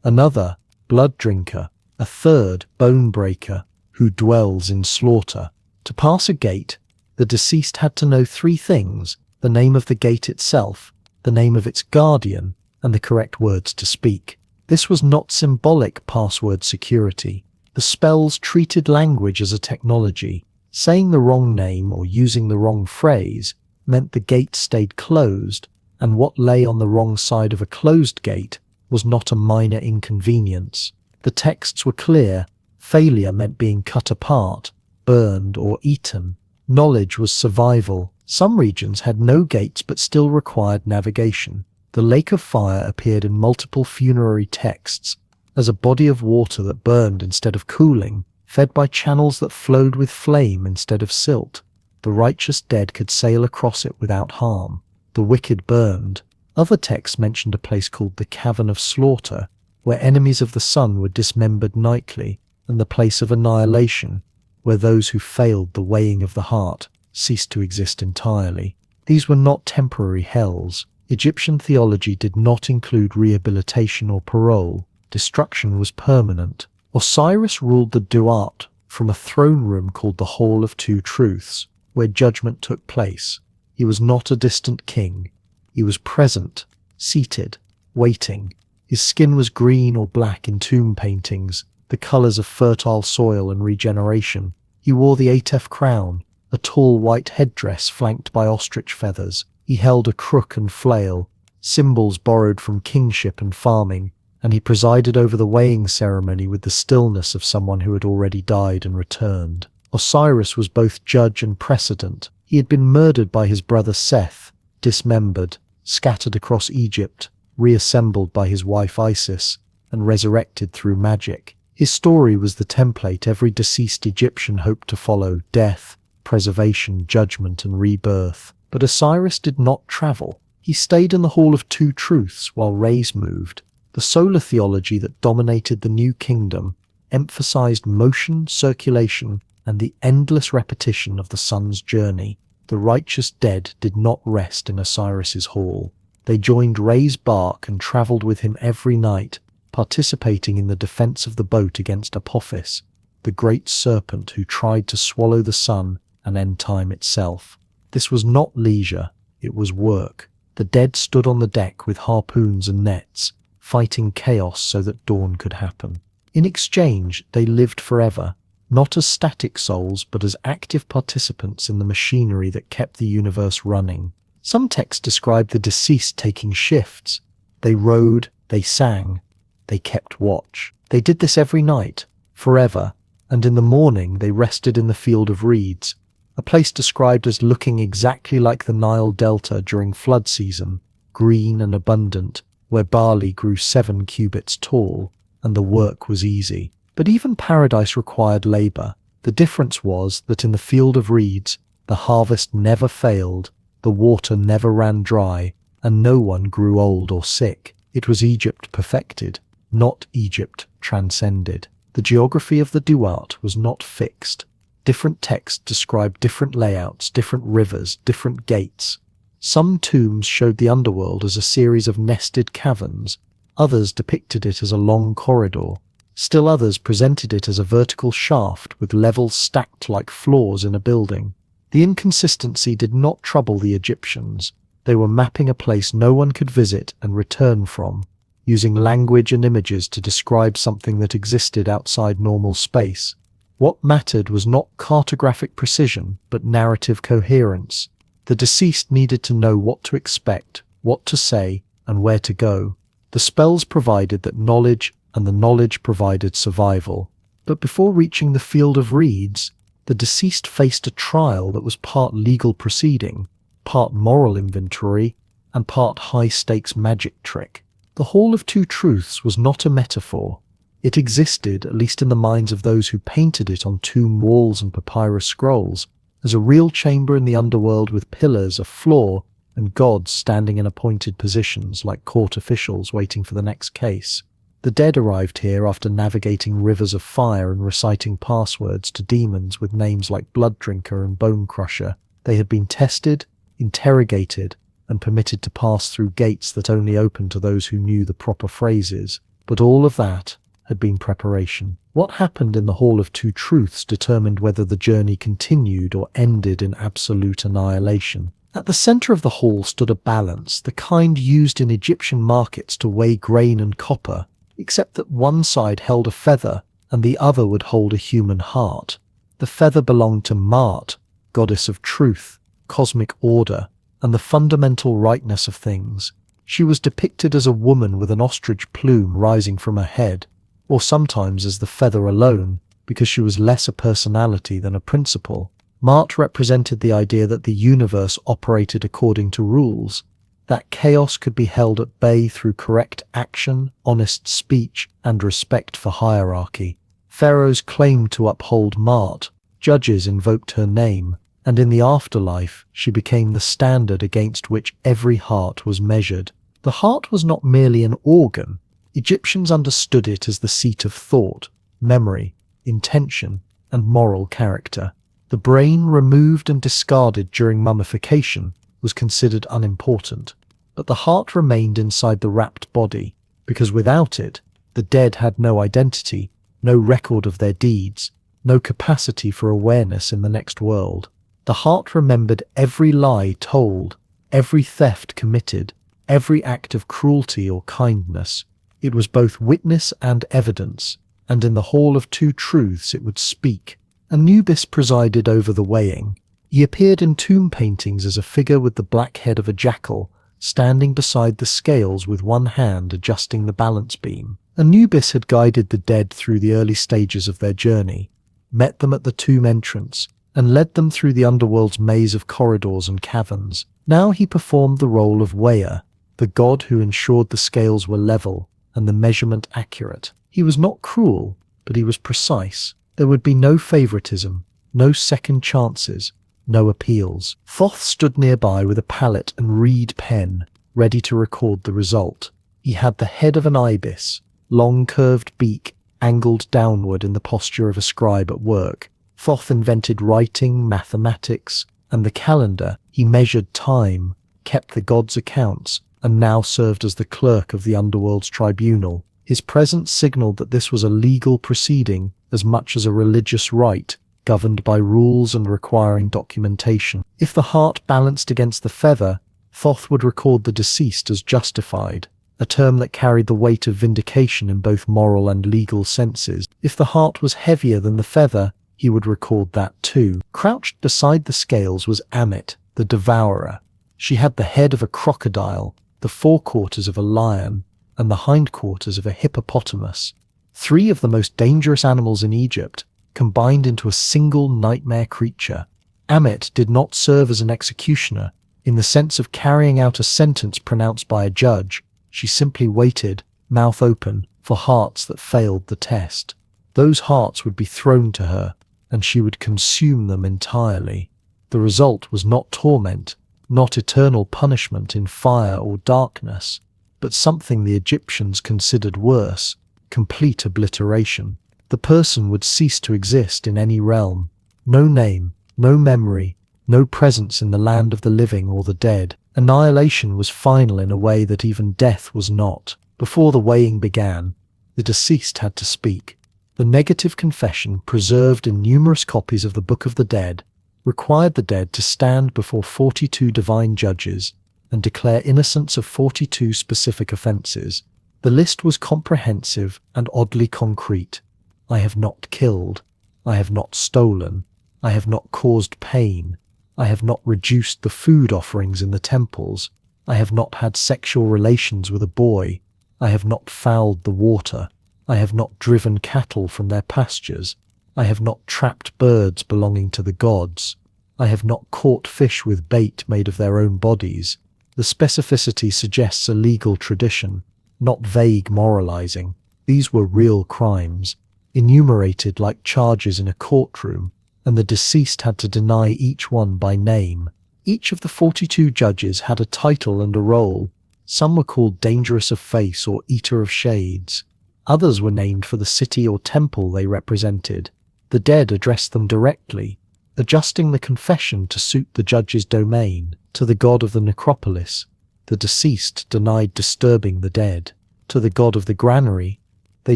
another, Blood Drinker, a third, Bone Breaker, who dwells in slaughter. To pass a gate, the deceased had to know three things: the name of the gate itself, the name of its guardian, and the correct words to speak. This was not symbolic password security. The spells treated language as a technology. Saying the wrong name or using the wrong phrase meant the gate stayed closed, and what lay on the wrong side of a closed gate was not a minor inconvenience. The texts were clear. Failure meant being cut apart, burned, or eaten. Knowledge was survival. Some regions had no gates but still required navigation. The lake of fire appeared in multiple funerary texts as a body of water that burned instead of cooling, fed by channels that flowed with flame instead of silt. The righteous dead could sail across it without harm. The wicked burned. Other texts mentioned a place called the Cavern of Slaughter, where enemies of the sun were dismembered nightly, and the place of annihilation, where those who failed the weighing of the heart ceased to exist entirely. These were not temporary hells. Egyptian theology did not include rehabilitation or parole. Destruction was permanent. Osiris ruled the Duat from a throne room called the Hall of Two Truths, where judgment took place. He was not a distant king. He was present, seated, waiting. His skin was green or black in tomb paintings, the colors of fertile soil and regeneration. He wore the Atef crown, a tall white headdress flanked by ostrich feathers. He held a crook and flail, symbols borrowed from kingship and farming, and he presided over the weighing ceremony with the stillness of someone who had already died and returned. Osiris was both judge and precedent. He had been murdered by his brother Seth, dismembered, scattered across Egypt, reassembled by his wife Isis, and resurrected through magic. His story was the template every deceased Egyptian hoped to follow: death, preservation, judgment, and rebirth. But Osiris did not travel. He stayed in the Hall of Two Truths while Rays moved. The solar theology that dominated the New Kingdom emphasized motion, circulation, and the endless repetition of the sun's journey. The righteous dead did not rest in Osiris's hall. They joined Ray's bark and traveled with him every night, participating in the defense of the boat against Apophis, the great serpent who tried to swallow the sun and end time itself. This was not leisure, it was work. The dead stood on the deck with harpoons and nets, fighting chaos so that dawn could happen. In exchange, they lived forever, not as static souls but as active participants in the machinery that kept the universe running. Some texts describe the deceased taking shifts. They rode, they sang, they kept watch. They did this every night, forever, and in the morning they rested in the field of reeds, a place described as looking exactly like the Nile Delta during flood season, green and abundant, where barley grew 7 cubits tall, and the work was easy. But even paradise required labor. The difference was that in the field of reeds, the harvest never failed, the water never ran dry, and no one grew old or sick. It was Egypt perfected, not Egypt transcended. The geography of the Duat was not fixed. Different texts described different layouts, different rivers, different gates. Some tombs showed the underworld as a series of nested caverns, others depicted it as a long corridor. Still others presented it as a vertical shaft with levels stacked like floors in a building. The inconsistency did not trouble the Egyptians. They were mapping a place no one could visit and return from, using language and images to describe something that existed outside normal space. What mattered was not cartographic precision, but narrative coherence. The deceased needed to know what to expect, what to say, and where to go. The spells provided that knowledge, and the knowledge provided survival. But before reaching the field of reeds, The deceased faced a trial that was part legal proceeding, part moral inventory, and part high-stakes magic trick. The Hall of Two Truths was not a metaphor. It existed, at least in the minds of those who painted it on tomb walls and papyrus scrolls, as a real chamber in the underworld with pillars, a floor, and gods standing in appointed positions like court officials waiting for the next case. The dead arrived here after navigating rivers of fire and reciting passwords to demons with names like Blood Drinker and Bone Crusher. They had been tested, interrogated, and permitted to pass through gates that only opened to those who knew the proper phrases. But all of that had been preparation. What happened in the Hall of Two Truths determined whether the journey continued or ended in absolute annihilation. At the center of the hall stood a balance, the kind used in Egyptian markets to weigh grain and copper, except that one side held a feather and the other would hold a human heart. The feather belonged to Maat, goddess of truth, cosmic order, and the fundamental rightness of things. She was depicted as a woman with an ostrich plume rising from her head, or sometimes as the feather alone, because she was less a personality than a principle. Maat represented the idea that the universe operated according to rules, that chaos could be held at bay through correct action, honest speech, and respect for hierarchy. Pharaohs claimed to uphold Maat, judges invoked her name, and in the afterlife she became the standard against which every heart was measured. The heart was not merely an organ. Egyptians understood it as the seat of thought, memory, intention, and moral character. The brain, removed and discarded during mummification, was considered unimportant, but the heart remained inside the wrapped body, because without it, the dead had no identity, no record of their deeds, no capacity for awareness in the next world. The heart remembered every lie told, every theft committed, every act of cruelty or kindness. It was both witness and evidence, and in the Hall of Two Truths it would speak. Anubis presided over the weighing. He appeared in tomb paintings as a figure with the black head of a jackal, standing beside the scales with one hand adjusting the balance beam. Anubis had guided the dead through the early stages of their journey, met them at the tomb entrance, and led them through the underworld's maze of corridors and caverns. Now he performed the role of weigher, the god who ensured the scales were level and the measurement accurate. He was not cruel, but he was precise. There would be no favoritism, no second chances, no appeals. Thoth stood nearby with a palette and reed pen, ready to record the result. He had the head of an ibis, long curved beak, angled downward in the posture of a scribe at work. Thoth invented writing, mathematics, and the calendar. He measured time, kept the gods' accounts, and now served as the clerk of the underworld's tribunal. His presence signaled that this was a legal proceeding as much as a religious rite, governed by rules and requiring documentation. If the heart balanced against the feather, Thoth would record the deceased as justified, a term that carried the weight of vindication in both moral and legal senses. If the heart was heavier than the feather, he would record that too. Crouched beside the scales was Ammit, the devourer. She had the head of a crocodile, the forequarters of a lion, and the hindquarters of a hippopotamus. Three of the most dangerous animals in Egypt, combined into a single nightmare creature. Ammit did not serve as an executioner, in the sense of carrying out a sentence pronounced by a judge. She simply waited, mouth open, for hearts that failed the test. Those hearts would be thrown to her, and she would consume them entirely. The result was not torment, not eternal punishment in fire or darkness, but something the Egyptians considered worse, complete obliteration. The person would cease to exist in any realm. No name, no memory, no presence in the land of the living or the dead. Annihilation was final in a way that even death was not. Before the weighing began, the deceased had to speak. The negative confession, preserved in numerous copies of the Book of the Dead, required the dead to stand before 42 divine judges and declare innocence of 42 specific offenses. The list was comprehensive and oddly concrete. I have not killed. I have not stolen. I have not caused pain. I have not reduced the food offerings in the temples. I have not had sexual relations with a boy. I have not fouled the water. I have not driven cattle from their pastures. I have not trapped birds belonging to the gods. I have not caught fish with bait made of their own bodies. The specificity suggests a legal tradition, not vague moralizing. These were real crimes, enumerated like charges in a courtroom, and the deceased had to deny each one by name. Each of the 42 judges had a title and a role. Some were called Dangerous of Face or Eater of Shades. Others were named for the city or temple they represented. The dead addressed them directly, adjusting the confession to suit the judge's domain. To the god of the necropolis, the deceased denied disturbing the dead. To the god of the granary, they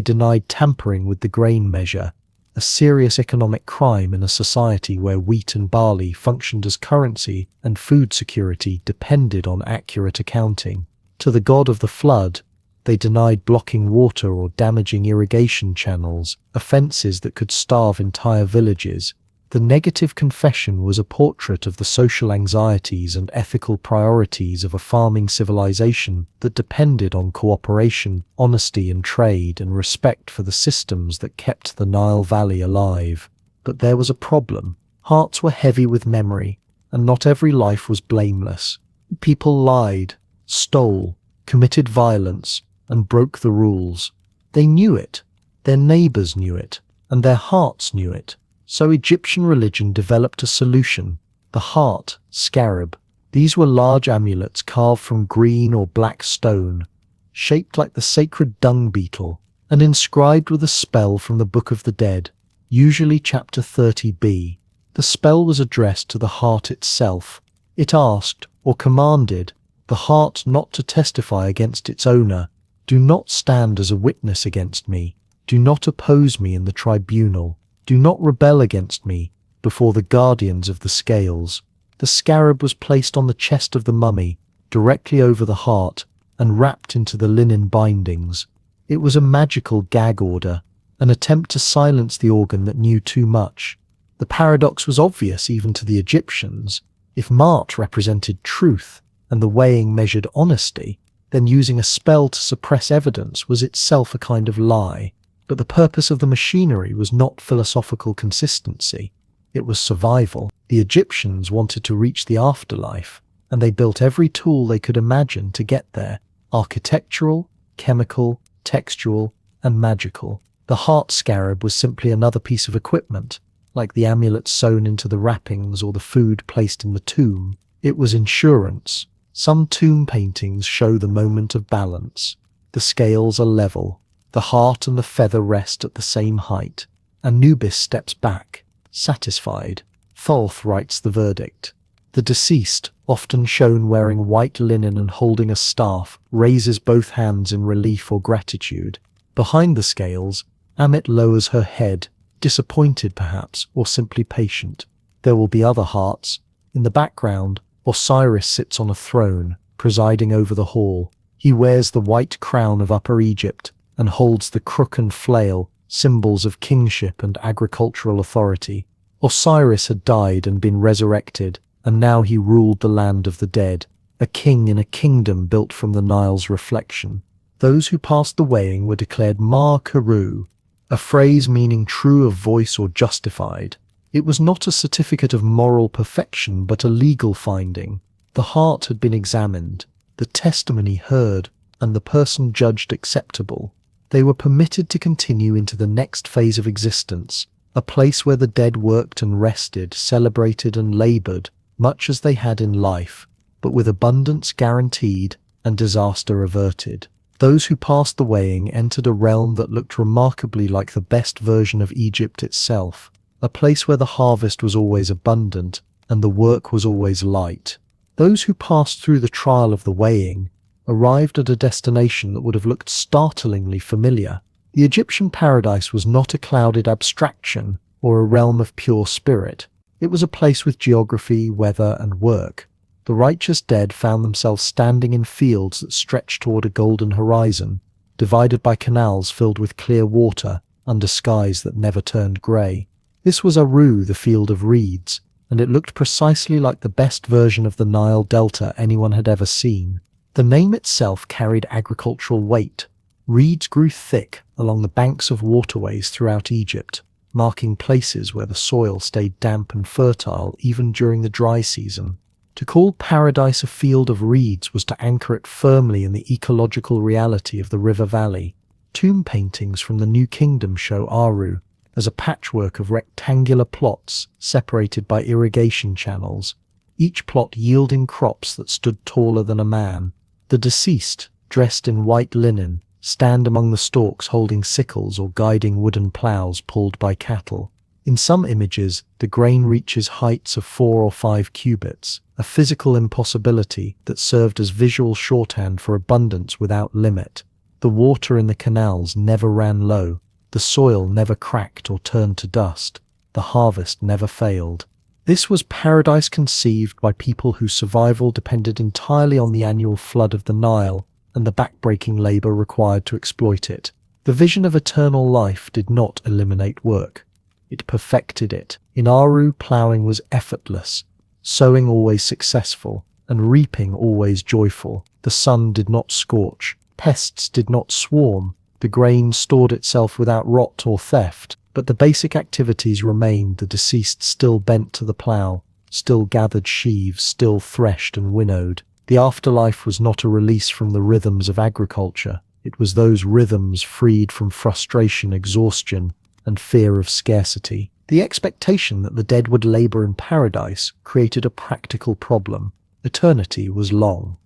denied tampering with the grain measure, a serious economic crime in a society where wheat and barley functioned as currency and food security depended on accurate accounting. To the god of the flood, they denied blocking water or damaging irrigation channels, offences that could starve entire villages. The negative confession was a portrait of the social anxieties and ethical priorities of a farming civilization that depended on cooperation, honesty in trade, and respect for the systems that kept the Nile Valley alive. But there was a problem. Hearts were heavy with memory, and not every life was blameless. People lied, stole, committed violence, and broke the rules. They knew it, their neighbors knew it, and their hearts knew it. So Egyptian religion developed a solution: the heart scarab. These were large amulets carved from green or black stone, shaped like the sacred dung beetle, and inscribed with a spell from the Book of the Dead, usually chapter 30b. The spell was addressed to the heart itself. It asked, or commanded, the heart not to testify against its owner. Do not stand as a witness against me. Do not oppose me in the tribunal. Do not rebel against me before the guardians of the scales. The scarab was placed on the chest of the mummy, directly over the heart, and wrapped into the linen bindings. It was a magical gag order, an attempt to silence the organ that knew too much. The paradox was obvious even to the Egyptians. If Mart represented truth and the weighing measured honesty, then using a spell to suppress evidence was itself a kind of lie. But the purpose of the machinery was not philosophical consistency. It was survival. The Egyptians wanted to reach the afterlife, and they built every tool they could imagine to get there: architectural, chemical, textual, and magical. The heart scarab was simply another piece of equipment, like the amulet sewn into the wrappings or the food placed in the tomb. It was insurance. Some tomb paintings show the moment of balance. The scales are level. The heart and the feather rest at the same height. Anubis steps back, satisfied. Thoth writes the verdict. The deceased, often shown wearing white linen and holding a staff, raises both hands in relief or gratitude. Behind the scales, Ammit lowers her head, disappointed perhaps, or simply patient. There will be other hearts. In the background, Osiris sits on a throne, presiding over the hall. He wears the white crown of Upper Egypt and holds the crook and flail, symbols of kingship and agricultural authority. Osiris had died and been resurrected, and now he ruled the land of the dead, a king in a kingdom built from the Nile's reflection. Those who passed the weighing were declared Ma Karu, a phrase meaning true of voice or justified. It was not a certificate of moral perfection, but a legal finding. The heart had been examined, the testimony heard, and the person judged acceptable. They were permitted to continue into the next phase of existence, a place where the dead worked and rested, celebrated and labored, much as they had in life, but with abundance guaranteed and disaster averted. Those who passed the weighing entered a realm that looked remarkably like the best version of Egypt itself, a place where the harvest was always abundant and the work was always light. Those who passed through the trial of the weighing arrived at a destination that would have looked startlingly familiar. The Egyptian paradise was not a clouded abstraction or a realm of pure spirit. It was a place with geography, weather, and work. The righteous dead found themselves standing in fields that stretched toward a golden horizon, divided by canals filled with clear water under skies that never turned grey. This was Aru, the field of reeds, and it looked precisely like the best version of the Nile Delta anyone had ever seen. The name itself carried agricultural weight. Reeds grew thick along the banks of waterways throughout Egypt. marking places where the soil stayed damp and fertile even during the dry season. To call paradise a field of reeds was to anchor it firmly in the ecological reality of the river valley. Tomb paintings from the New Kingdom show Aru as a patchwork of rectangular plots separated by irrigation channels, each plot yielding crops that stood taller than a man. The deceased, dressed in white linen, stand among the stalks holding sickles or guiding wooden plows pulled by cattle. In some images, the grain reaches heights of 4 or 5 cubits, a physical impossibility that served as visual shorthand for abundance without limit. The water in the canals never ran low, the soil never cracked or turned to dust, the harvest never failed. This was paradise conceived by people whose survival depended entirely on the annual flood of the Nile and the backbreaking labor required to exploit it. The vision of eternal life did not eliminate work. It perfected it. In Aru, plowing was effortless, sowing always successful, and reaping always joyful. The sun did not scorch, pests did not swarm, the grain stored itself without rot or theft, but the basic activities remained. The deceased still bent to the plow, still gathered sheaves, still threshed and winnowed. The afterlife was not a release from the rhythms of agriculture. It was those rhythms freed from frustration, exhaustion, and fear of scarcity. The expectation that the dead would labor in paradise created a practical problem. Eternity was long.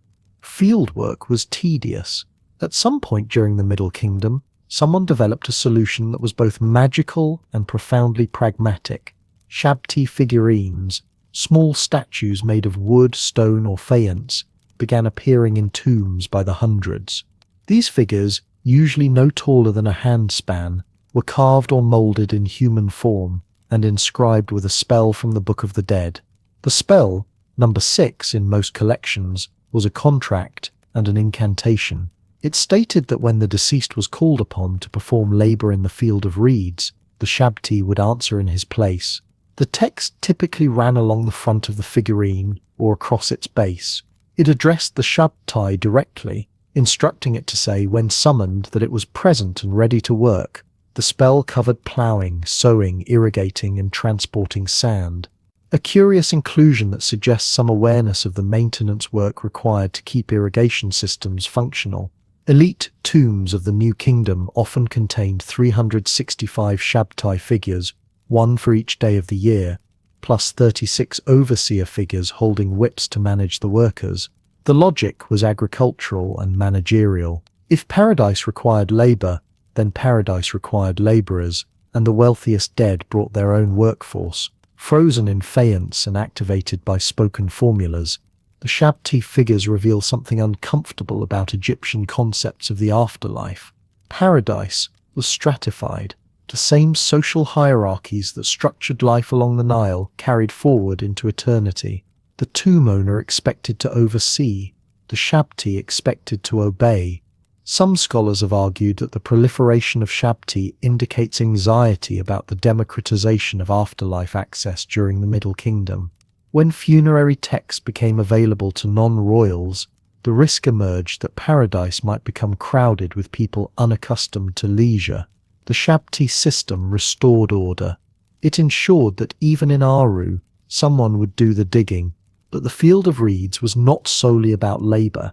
Fieldwork was tedious. At some point during the Middle Kingdom, someone developed a solution that was both magical and profoundly pragmatic. Shabti figurines, small statues made of wood, stone, or faience, began appearing in tombs by the hundreds. These figures, usually no taller than a handspan, were carved or molded in human form and inscribed with a spell from the Book of the Dead. The spell, number 6 in most collections, was a contract and an incantation. It stated that when the deceased was called upon to perform labor in the field of reeds, the Shabti would answer in his place. The text typically ran along the front of the figurine or across its base. It addressed the Shabtai directly, instructing it to say when summoned that it was present and ready to work. The spell covered plowing, sowing, irrigating, and transporting sand. A curious inclusion that suggests some awareness of the maintenance work required to keep irrigation systems functional. Elite tombs of the New Kingdom often contained 365 Shabtai figures, one for each day of the year, plus 36 overseer figures holding whips to manage the workers. The logic was agricultural and managerial. If paradise required labor, then paradise required laborers, and the wealthiest dead brought their own workforce. Frozen in faience and activated by spoken formulas, the Shabti figures reveal something uncomfortable about Egyptian concepts of the afterlife. Paradise was stratified. The same social hierarchies that structured life along the Nile carried forward into eternity. The tomb owner expected to oversee, the Shabti expected to obey. Some scholars have argued that the proliferation of Shabti indicates anxiety about the democratization of afterlife access during the Middle Kingdom. When funerary texts became available to non-royals, the risk emerged that paradise might become crowded with people unaccustomed to leisure. The Shabti system restored order. It ensured that even in Aru, someone would do the digging, but the field of reeds was not solely about labor.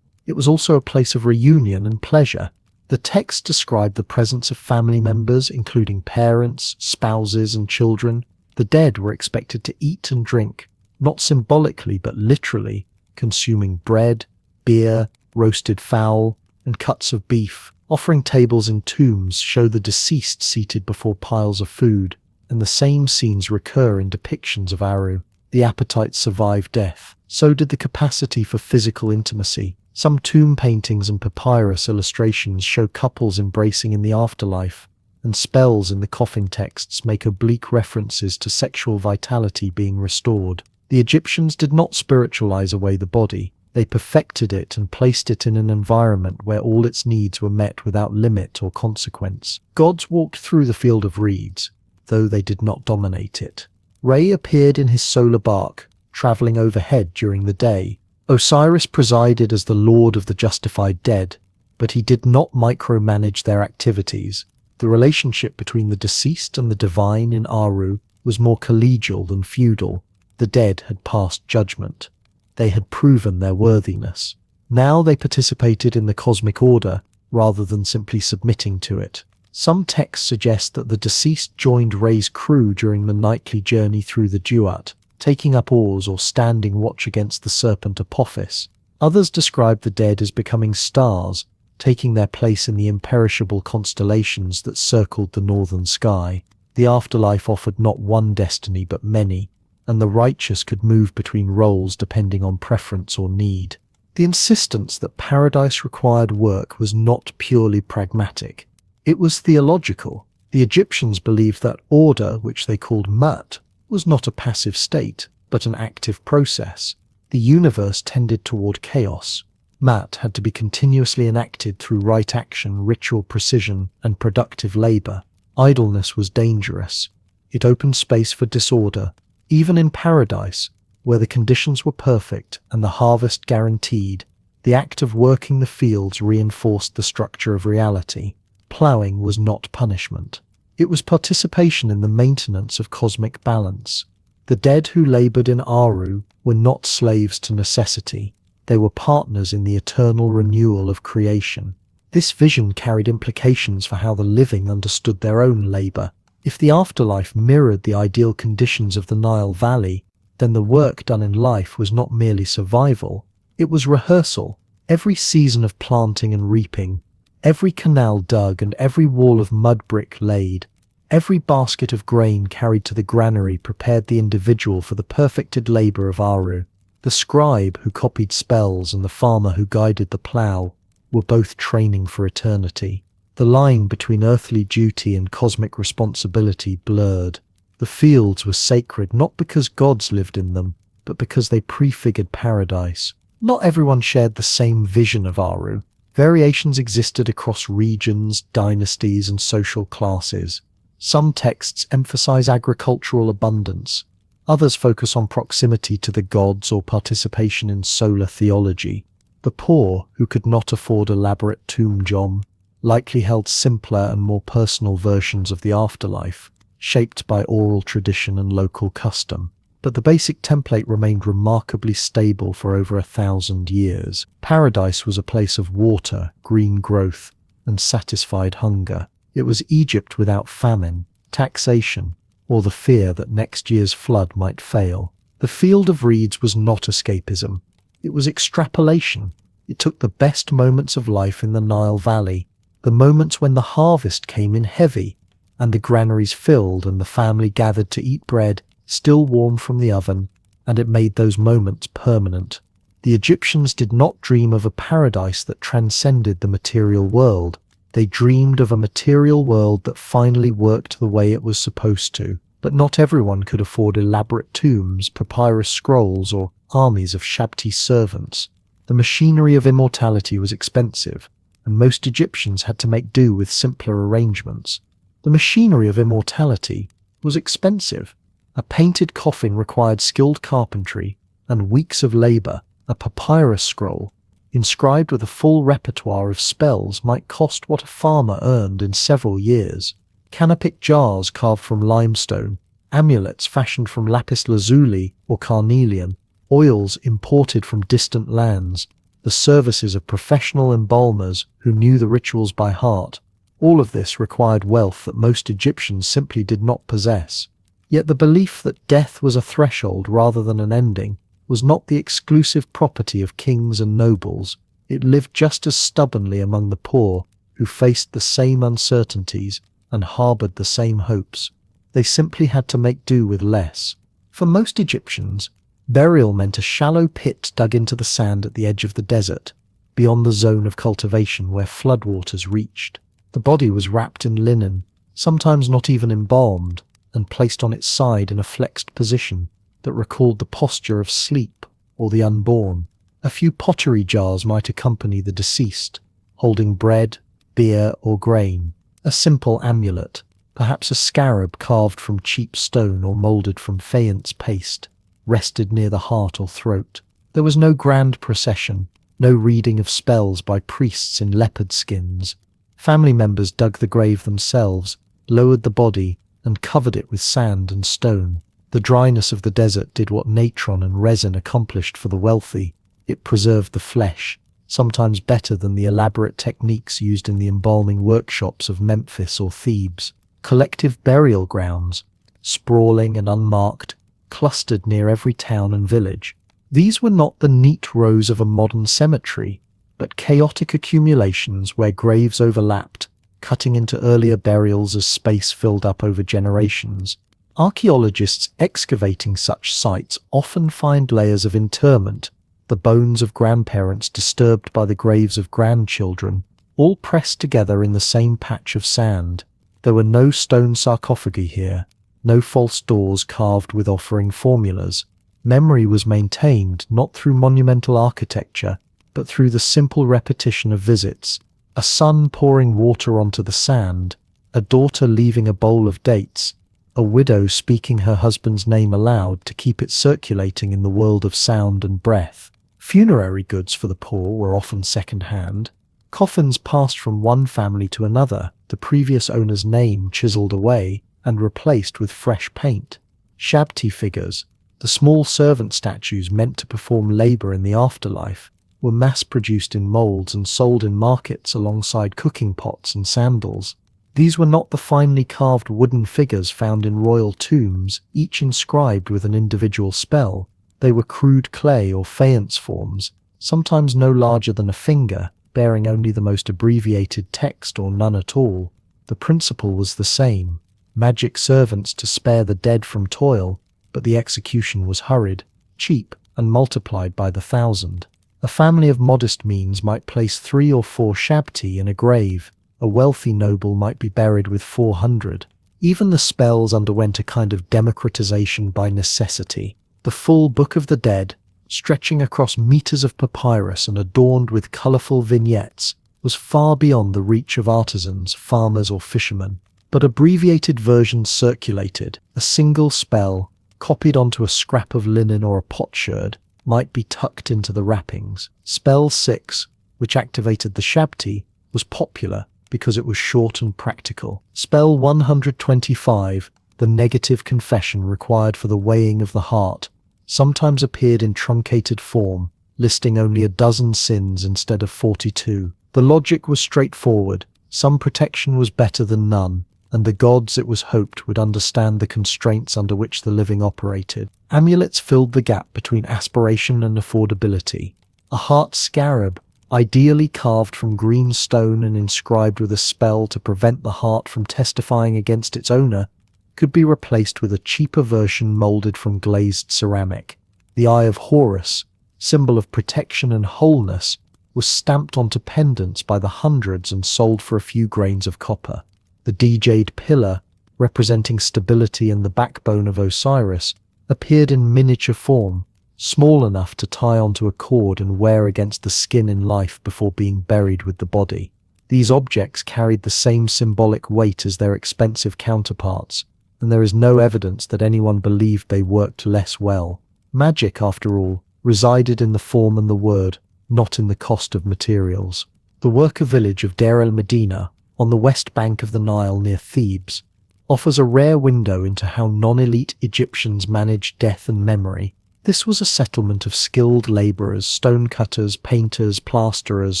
It was also a place of reunion and pleasure. The text described the presence of family members, including parents, spouses, and children. The dead were expected to eat and drink, not symbolically but literally, consuming bread, beer, roasted fowl, and cuts of beef. Offering tables in tombs show the deceased seated before piles of food, and the same scenes recur in depictions of Aru. The appetite survived death. So did the capacity for physical intimacy. Some tomb paintings and papyrus illustrations show couples embracing in the afterlife, and spells in the coffin texts make oblique references to sexual vitality being restored. The Egyptians did not spiritualize away the body. They perfected it and placed it in an environment where all its needs were met without limit or consequence. Gods walked through the field of reeds, though they did not dominate it. Re appeared in his solar bark, traveling overhead during the day. Osiris presided as the lord of the justified dead, but he did not micromanage their activities. The relationship between the deceased and the divine in Aru was more collegial than feudal. The dead had passed judgment. They had proven their worthiness. Now they participated in the cosmic order rather than simply submitting to it. Some texts suggest that the deceased joined Ray's crew during the nightly journey through the Duat, taking up oars or standing watch against the serpent Apophis. Others describe the dead as becoming stars, taking their place in the imperishable constellations that circled the northern sky. The afterlife offered not one destiny but many, and the righteous could move between roles depending on preference or need. The insistence that paradise required work was not purely pragmatic. It was theological. The Egyptians believed that order, which they called mat, was not a passive state, but an active process. The universe tended toward chaos. Mat had to be continuously enacted through right action, ritual precision, and productive labor. Idleness was dangerous. It opened space for disorder. Even in paradise, where the conditions were perfect and the harvest guaranteed, the act of working the fields reinforced the structure of reality. Plowing was not punishment. It was participation in the maintenance of cosmic balance. The dead who labored in Aru were not slaves to necessity. They were partners in the eternal renewal of creation. This vision carried implications for how the living understood their own labor. If the afterlife mirrored the ideal conditions of the Nile Valley, then the work done in life was not merely survival, it was rehearsal. Every season of planting and reaping, every canal dug and every wall of mud brick laid, every basket of grain carried to the granary prepared the individual for the perfected labor of Aru. The scribe who copied spells and the farmer who guided the plow were both training for eternity. The line between earthly duty and cosmic responsibility blurred. The fields were sacred not because gods lived in them, but because they prefigured paradise. Not everyone shared the same vision of Aru. Variations existed across regions, dynasties, and social classes. Some texts emphasize agricultural abundance. Others focus on proximity to the gods or participation in solar theology. The poor, who could not afford elaborate tomb jom, likely held simpler and more personal versions of the afterlife, shaped by oral tradition and local custom. But the basic template remained remarkably stable for over 1,000 years. Paradise was a place of water, green growth, and satisfied hunger. It was Egypt without famine, taxation, or the fear that next year's flood might fail. The Field of Reeds was not escapism. It was extrapolation. It took the best moments of life in the Nile Valley, the moments when the harvest came in heavy, and the granaries filled and the family gathered to eat bread, still warm from the oven, and it made those moments permanent. The Egyptians did not dream of a paradise that transcended the material world. They dreamed of a material world that finally worked the way it was supposed to. But not everyone could afford elaborate tombs, papyrus scrolls, or armies of Shabti servants. The machinery of immortality was expensive, and most Egyptians had to make do with simpler arrangements. The machinery of immortality was expensive. A painted coffin required skilled carpentry and weeks of labor. A papyrus scroll, inscribed with a full repertoire of spells, might cost what a farmer earned in several years. Canopic jars carved from limestone, amulets fashioned from lapis lazuli or carnelian, oils imported from distant lands, the services of professional embalmers who knew the rituals by heart. All of this required wealth that most Egyptians simply did not possess. Yet the belief that death was a threshold rather than an ending was not the exclusive property of kings and nobles. It lived just as stubbornly among the poor, who faced the same uncertainties and harbored the same hopes. They simply had to make do with less. For most Egyptians, burial meant a shallow pit dug into the sand at the edge of the desert, beyond the zone of cultivation where floodwaters reached. The body was wrapped in linen, sometimes not even embalmed, and placed on its side in a flexed position that recalled the posture of sleep or the unborn. A few pottery jars might accompany the deceased, holding bread, beer, or grain. A simple amulet, perhaps a scarab carved from cheap stone or moulded from faience paste, rested near the heart or throat. There was no grand procession, no reading of spells by priests in leopard skins. Family members dug the grave themselves, lowered the body, and covered it with sand and stone. The dryness of the desert did what natron and resin accomplished for the wealthy. It preserved the flesh, sometimes better than the elaborate techniques used in the embalming workshops of Memphis or Thebes. Collective burial grounds, sprawling and unmarked, clustered near every town and village. These were not the neat rows of a modern cemetery, but chaotic accumulations where graves overlapped, cutting into earlier burials as space filled up over generations. Archaeologists excavating such sites often find layers of interment, the bones of grandparents disturbed by the graves of grandchildren, all pressed together in the same patch of sand. There were no stone sarcophagi here, no false doors carved with offering formulas. Memory was maintained not through monumental architecture, but through the simple repetition of visits. A son pouring water onto the sand, a daughter leaving a bowl of dates, a widow speaking her husband's name aloud to keep it circulating in the world of sound and breath. Funerary goods for the poor were often second-hand. Coffins passed from one family to another, the previous owner's name chiseled away and replaced with fresh paint. Shabti figures, the small servant statues meant to perform labor in the afterlife, were mass-produced in molds and sold in markets alongside cooking pots and sandals. These were not the finely carved wooden figures found in royal tombs, each inscribed with an individual spell. They were crude clay or faience forms, sometimes no larger than a finger, bearing only the most abbreviated text or none at all. The principle was the same: magic servants to spare the dead from toil, but the execution was hurried, cheap, and multiplied by the thousand. A family of modest means might place 3 or 4 shabti in a grave. A wealthy noble might be buried with 400. Even the spells underwent a kind of democratization by necessity. The full Book of the Dead, stretching across meters of papyrus and adorned with colorful vignettes, was far beyond the reach of artisans, farmers, or fishermen. But abbreviated versions circulated. A single spell, copied onto a scrap of linen or a potsherd, might be tucked into the wrappings. Spell 6, which activated the shabti, was popular because it was short and practical. Spell 125, the negative confession required for the weighing of the heart, sometimes appeared in truncated form, listing only a dozen sins instead of 42. The logic was straightforward: some protection was better than none, and the gods, it was hoped, would understand the constraints under which the living operated. Amulets filled the gap between aspiration and affordability. A heart scarab, ideally carved from green stone and inscribed with a spell to prevent the heart from testifying against its owner, could be replaced with a cheaper version molded from glazed ceramic. The Eye of Horus, symbol of protection and wholeness, was stamped onto pendants by the hundreds and sold for a few grains of copper. The D-Jade pillar, representing stability and the backbone of Osiris, appeared in miniature form, small enough to tie onto a cord and wear against the skin in life before being buried with the body. These objects carried the same symbolic weight as their expensive counterparts, and there is no evidence that anyone believed they worked less well. Magic, after all, resided in the form and the word, not in the cost of materials. The worker village of Deir el-Medina, on the west bank of the Nile near Thebes, offers a rare window into how non-elite Egyptians managed death and memory. This was a settlement of skilled laborers, stonecutters, painters, plasterers,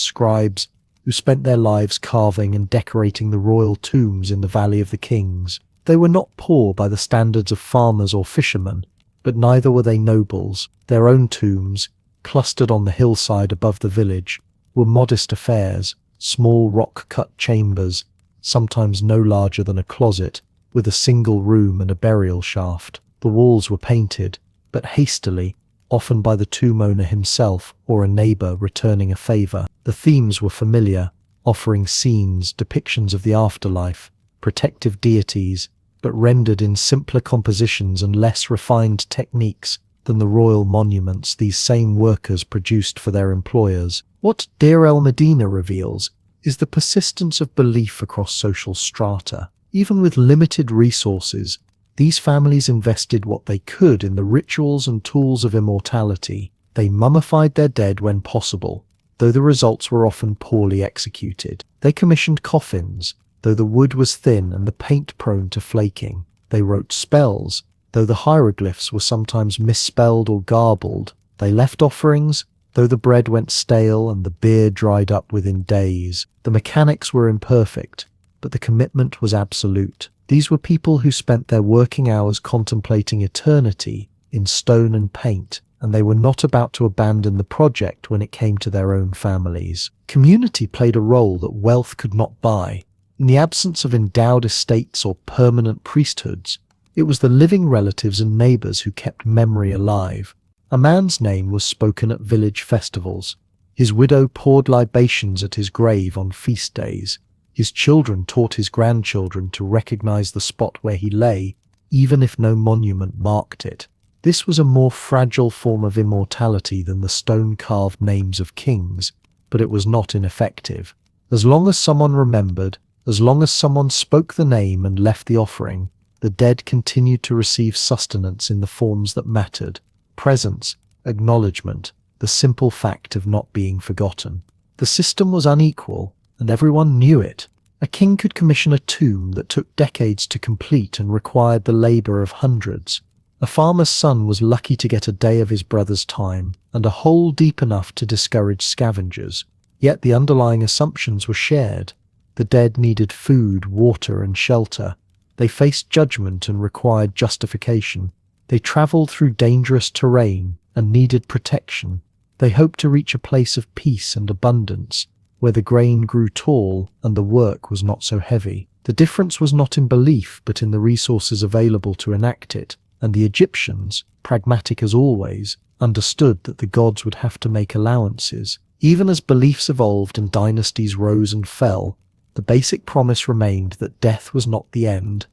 scribes, who spent their lives carving and decorating the royal tombs in the Valley of the Kings. They were not poor by the standards of farmers or fishermen, but neither were they nobles. Their own tombs, clustered on the hillside above the village, were modest affairs, small rock-cut chambers, sometimes no larger than a closet, with a single room and a burial shaft. The walls were painted, but hastily, often by the tomb owner himself or a neighbor returning a favor. The themes were familiar, offering scenes, depictions of the afterlife, protective deities, but rendered in simpler compositions and less refined techniques than the royal monuments these same workers produced for their employers. What Deir el-Medina reveals is the persistence of belief across social strata. Even with limited resources, these families invested what they could in the rituals and tools of immortality. They mummified their dead when possible, though the results were often poorly executed. They commissioned coffins, though the wood was thin and the paint prone to flaking. They wrote spells, though the hieroglyphs were sometimes misspelled or garbled. They left offerings, though the bread went stale and the beer dried up within days. The mechanics were imperfect, but the commitment was absolute. These were people who spent their working hours contemplating eternity in stone and paint, and they were not about to abandon the project when it came to their own families. Community played a role that wealth could not buy. In the absence of endowed estates or permanent priesthoods, it was the living relatives and neighbors who kept memory alive. A man's name was spoken at village festivals. His widow poured libations at his grave on feast days. His children taught his grandchildren to recognize the spot where he lay, even if no monument marked it. This was a more fragile form of immortality than the stone-carved names of kings, but it was not ineffective. As long as someone remembered, as long as someone spoke the name and left the offering, the dead continued to receive sustenance in the forms that mattered: presence, acknowledgement, the simple fact of not being forgotten. The system was unequal, and everyone knew it. A king could commission a tomb that took decades to complete and required the labor of hundreds. A farmer's son was lucky to get a day of his brother's time, and a hole deep enough to discourage scavengers. Yet the underlying assumptions were shared. The dead needed food, water, and shelter. They faced judgment and required justification. They traveled through dangerous terrain and needed protection. They hoped to reach a place of peace and abundance, where the grain grew tall and the work was not so heavy. The difference was not in belief, but in the resources available to enact it, and the Egyptians, pragmatic as always, understood that the gods would have to make allowances. Even as beliefs evolved and dynasties rose and fell, the basic promise remained that death was not the end,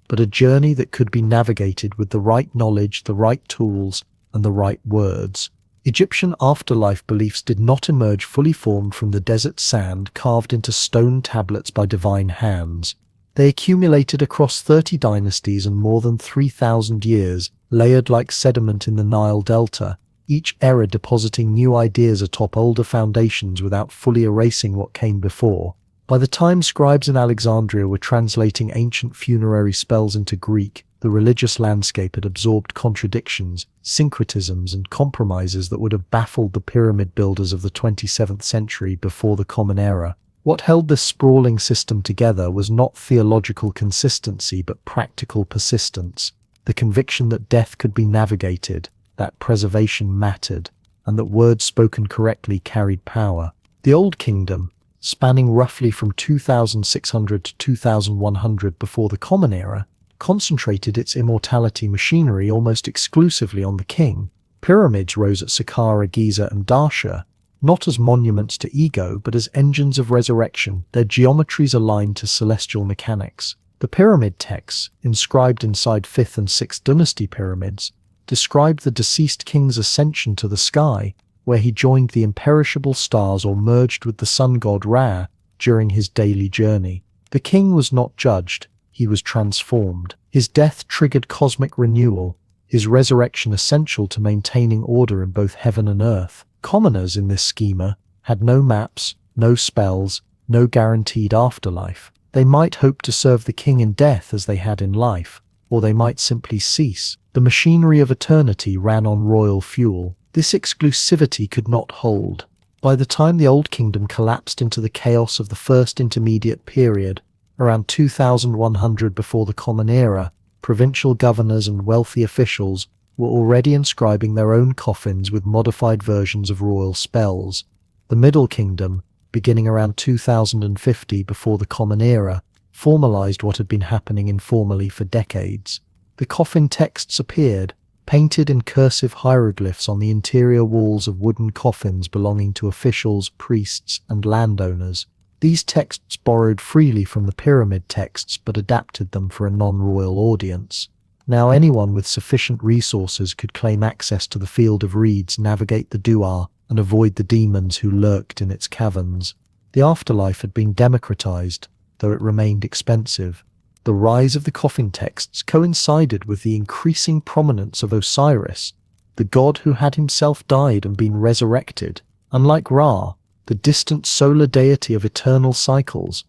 but a journey that could be navigated with the right knowledge, the right tools, and the right words. Egyptian afterlife beliefs did not emerge fully formed from the desert sand carved into stone tablets by divine hands. They accumulated across 30 dynasties and more than 3,000 years, layered like sediment in the Nile Delta, each era depositing new ideas atop older foundations without fully erasing what came before. By the time scribes in Alexandria were translating ancient funerary spells into Greek, the religious landscape had absorbed contradictions, syncretisms, and compromises that would have baffled the pyramid builders of the 27th century before the Common Era. What held this sprawling system together was not theological consistency but practical persistence, the conviction that death could be navigated, that preservation mattered, and that words spoken correctly carried power. The Old Kingdom, spanning roughly from 2600 to 2100 before the Common Era, concentrated its immortality machinery almost exclusively on the king. Pyramids rose at Saqqara, Giza, and Darsha, not as monuments to ego but as engines of resurrection, their geometries aligned to celestial mechanics. The pyramid texts, inscribed inside 5th and 6th dynasty pyramids, described the deceased king's ascension to the sky, where he joined the imperishable stars or merged with the sun god Ra during his daily journey. The king was not judged, he was transformed. His death triggered cosmic renewal, his resurrection essential to maintaining order in both heaven and earth. Commoners in this schema had no maps, no spells, no guaranteed afterlife. They might hope to serve the king in death as they had in life, or they might simply cease. The machinery of eternity ran on royal fuel. This exclusivity could not hold. By the time the Old Kingdom collapsed into the chaos of the First Intermediate Period, around 2100 before the Common Era, provincial governors and wealthy officials were already inscribing their own coffins with modified versions of royal spells. The Middle Kingdom, beginning around 2050 before the Common Era, formalized what had been happening informally for decades. The coffin texts appeared, painted in cursive hieroglyphs on the interior walls of wooden coffins belonging to officials, priests, and landowners. These texts borrowed freely from the pyramid texts but adapted them for a non-royal audience. Now anyone with sufficient resources could claim access to the field of reeds, navigate the Duat, and avoid the demons who lurked in its caverns. The afterlife had been democratized, though it remained expensive. The rise of the coffin texts coincided with the increasing prominence of Osiris, the god who had himself died and been resurrected. Unlike Ra, the distant solar deity of eternal cycles.